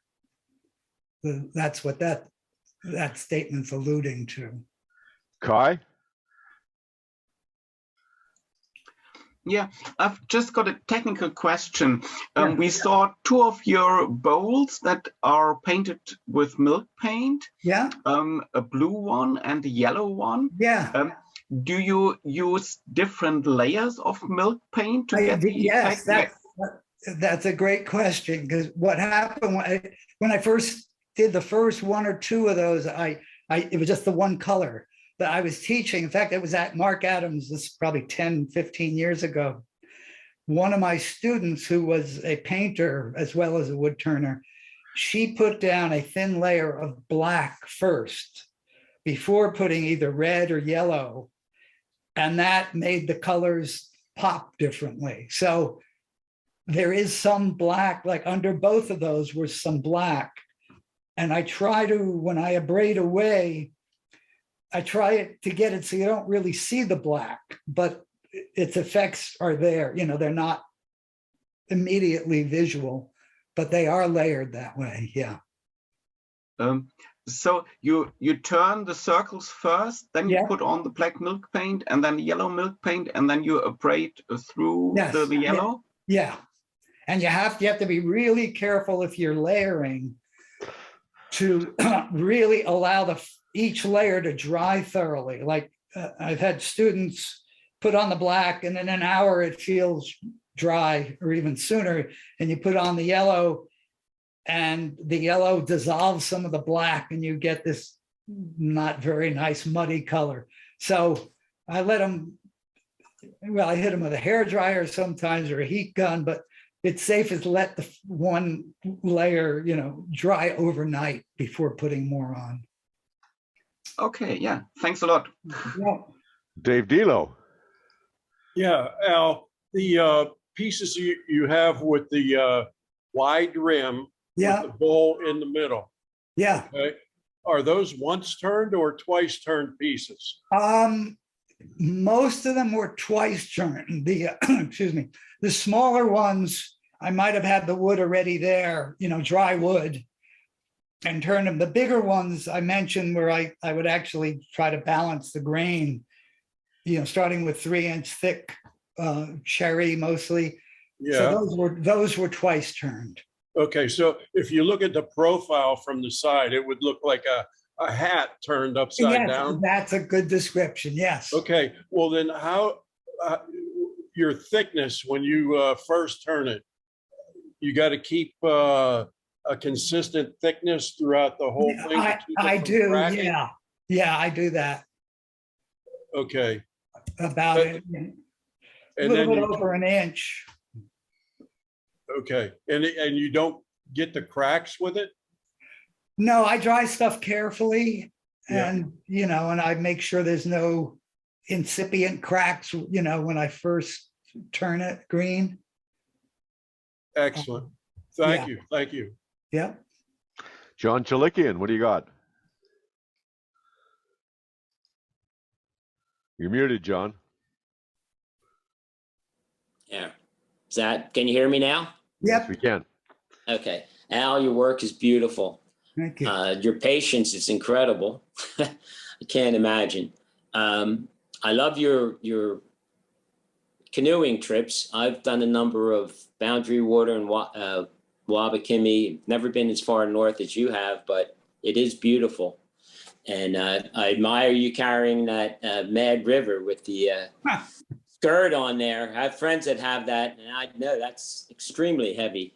That's what that statement's alluding to. Kai? Yeah, I've just got a technical question. Yeah. We saw two of your bowls that are painted with milk paint, Yeah, a blue one and a yellow one. yeah. Do you use different layers of milk paint to get the Yes, effect? that's a great question, because what happened when I first did the first one or two of those, it was just the one color that I was teaching. In fact, it was at Mark Adams, this is probably 10, 15 years ago. One of my students, who was a painter as well as a wood turner, she put down a thin layer of black first before putting either red or yellow. And that made the colors pop differently. So there is some black, like under both of those was some black. And I try to, when I abrade away, I try to get it so you don't really see the black, but its effects are there. They're not immediately visual, but they are layered that way. Yeah. So you turn the circles first, then you Yeah. put on the black milk paint and then the yellow milk paint, and then you abrade through Yes. the yellow. Yeah. And you have to be really careful if you're layering to really allow each layer to dry thoroughly. Like I've had students put on the black and in an hour it feels dry, or even sooner, and you put on the yellow and the yellow dissolves some of the black and you get this not very nice muddy color. So I let them, I hit them with a hair dryer sometimes or a heat gun, but it's safest to let the one layer, dry overnight before putting more on. Okay, yeah, thanks a lot. Yeah. Dave Delo. Yeah, Al, the pieces you have with the wide rim Yeah. with the bowl in the middle, Yeah. okay? Are those once turned or twice turned pieces? Most of them were twice turned. Excuse me, the smaller ones, I might have had the wood already there, dry wood, and turn them. The bigger ones I mentioned, where I would actually try to balance the grain, starting with 3-inch thick cherry mostly. Yeah. So those were twice turned. Okay, so if you look at the profile from the side, it would look like a hat turned upside Yes, down. that's a good description. Yes. Okay, well then how, your thickness when you first turn it, you got to keep a consistent thickness throughout the whole thing? to keep it I from do. cracking? Yeah. Yeah, I do that. Okay. About But- it. A And little then bit you, over an inch. okay, and you don't get the cracks with it? No, I dry stuff carefully Yeah. and, and I make sure there's no incipient cracks, when I first turn it green. Excellent. Yeah. Thank you. Yeah. John Chalikian, what do you got? You're muted, John. Yeah. Can you hear me now? Yes, we Yep. can. Okay. Al, your work is beautiful. Thank you. Your patience is incredible. I can't imagine. I love your canoeing trips. I've done a number of Boundary Water and Wabakimi. Never been as far north as you have, but it is beautiful. And I admire you carrying that Mad River with the skirt on there. I have friends that have that, and I know that's extremely heavy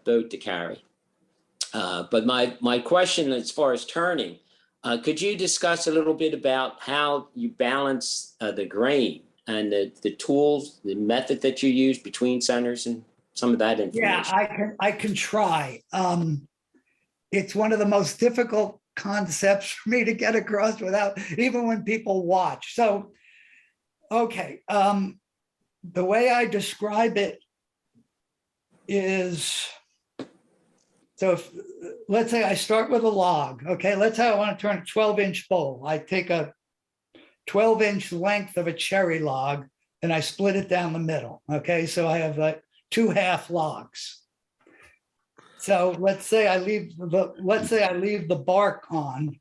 boat to carry. But my question as far as turning, could you discuss a little bit about how you balance the grain and the tools, the method that you use between centers and some of that information? Yeah, I can try. It's one of the most difficult concepts for me to get across without, even when people watch. So, okay. the way I describe it is, so if, let's say I start with a log, okay, let's say I want to turn a 12-inch bowl. I take a 12-inch length of a cherry log and I split it down the middle, okay? So I have like 2 half logs. So let's say I leave the bark on.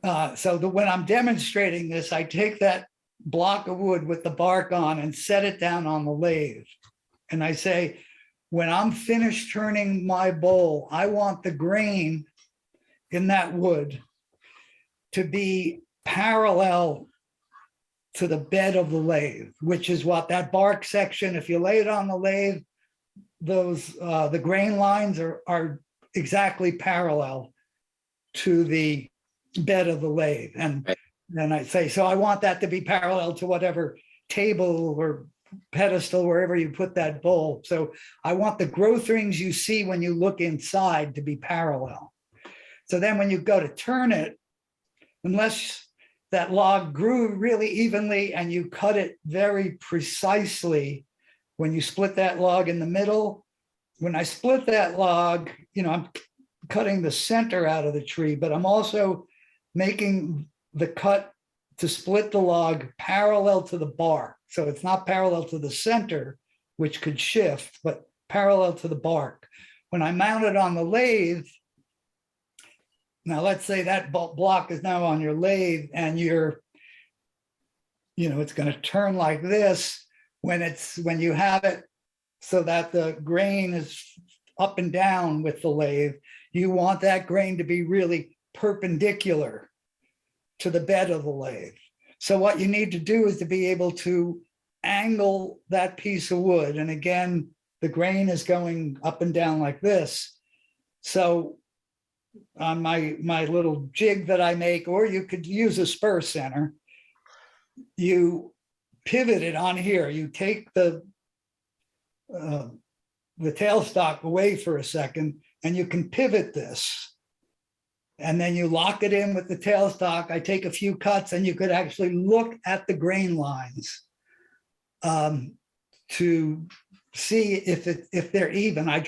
When I'm demonstrating this, I take that block of wood with the bark on and set it down on the lathe. And I say, when I'm finished turning my bowl, I want the grain in that wood to be parallel to the bed of the lathe, which is what that bark section, if you lay it on the lathe, those the grain lines are exactly parallel to the bed of the lathe. And then I say, so I want that to be parallel to whatever table or pedestal, wherever you put that bowl. So I want the growth rings you see when you look inside to be parallel. So then when you go to turn it, unless that log grew really evenly and you cut it very precisely, when you split that log in the middle, when I split that log, I'm cutting the center out of the tree, but I'm also making the cut to split the log parallel to the bark. So it's not parallel to the center, which could shift, but parallel to the bark. When I mount it on the lathe, now let's say that block is now on your lathe and it's going to turn like this when you have it so that the grain is up and down with the lathe. You want that grain to be really perpendicular to the bed of the lathe. So what you need to do is to be able to angle that piece of wood. And again, the grain is going up and down like this. So on my little jig that I make, or you could use a spur center, you pivot it on here. You take the tailstock away for a second and you can pivot this. And then you lock it in with the tailstock. I take a few cuts and you could actually look at the grain lines to see if they're even. I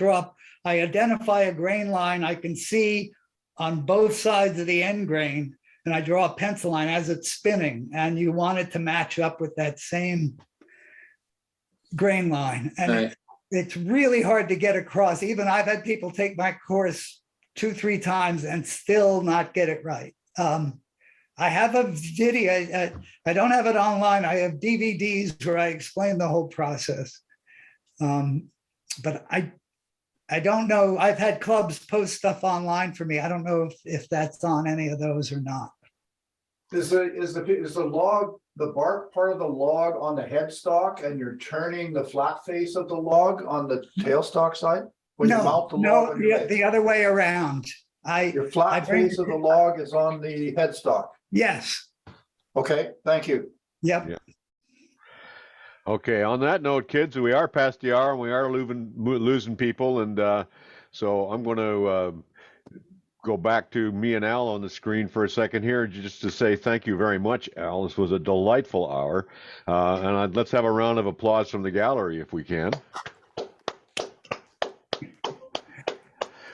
identify a grain line I can see on both sides of the end grain, and I draw a pencil line as it's spinning, and you want it to match up with that same grain line. And it's really hard to get across. Even I've had people take my course 2-3 times and still not get it right. I have a video, I don't have it online. I have DVDs where I explain the whole process. But I don't know. I've had clubs post stuff online for me. I don't know if that's on any of those or not. Is the log, the bark part of the log on the headstock, and you're turning the flat face of the log on the tailstock side? When you mount the log? No, the other way around. Your flat face of the log is on the headstock. Yes. Okay, thank you. Yep. Yeah. Okay, on that note, kids, we are past the hour and we are losing people. And so I'm going to go back to me and Al on the screen for a second here, just to say thank you very much, Al. This was a delightful hour. And let's have a round of applause from the gallery if we can.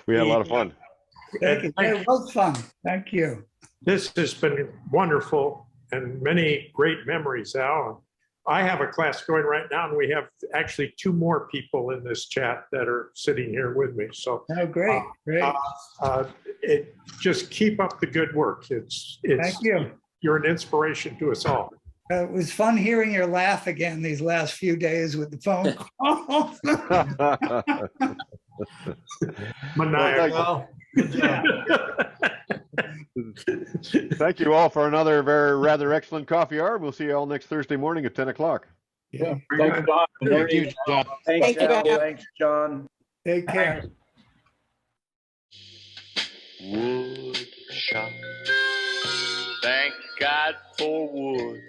We had a lot of fun. Thank you. It was fun. Thank you. This has been wonderful and many great memories, Al. I have a class going right now, and we have actually 2 more people in this chat that are sitting here with me. So, great. Just keep up the good work. Thank you. You're an inspiration to us all. It was fun hearing your laugh again these last few days with the phone call. Maniacal. Thank you all for another rather excellent coffee hour. We'll see you all next Thursday morning at 10 o'clock. Yeah. Thanks, Don. Thank you, John. Thank you. Thanks, John. Take care. Wood shop. Thank God for wood.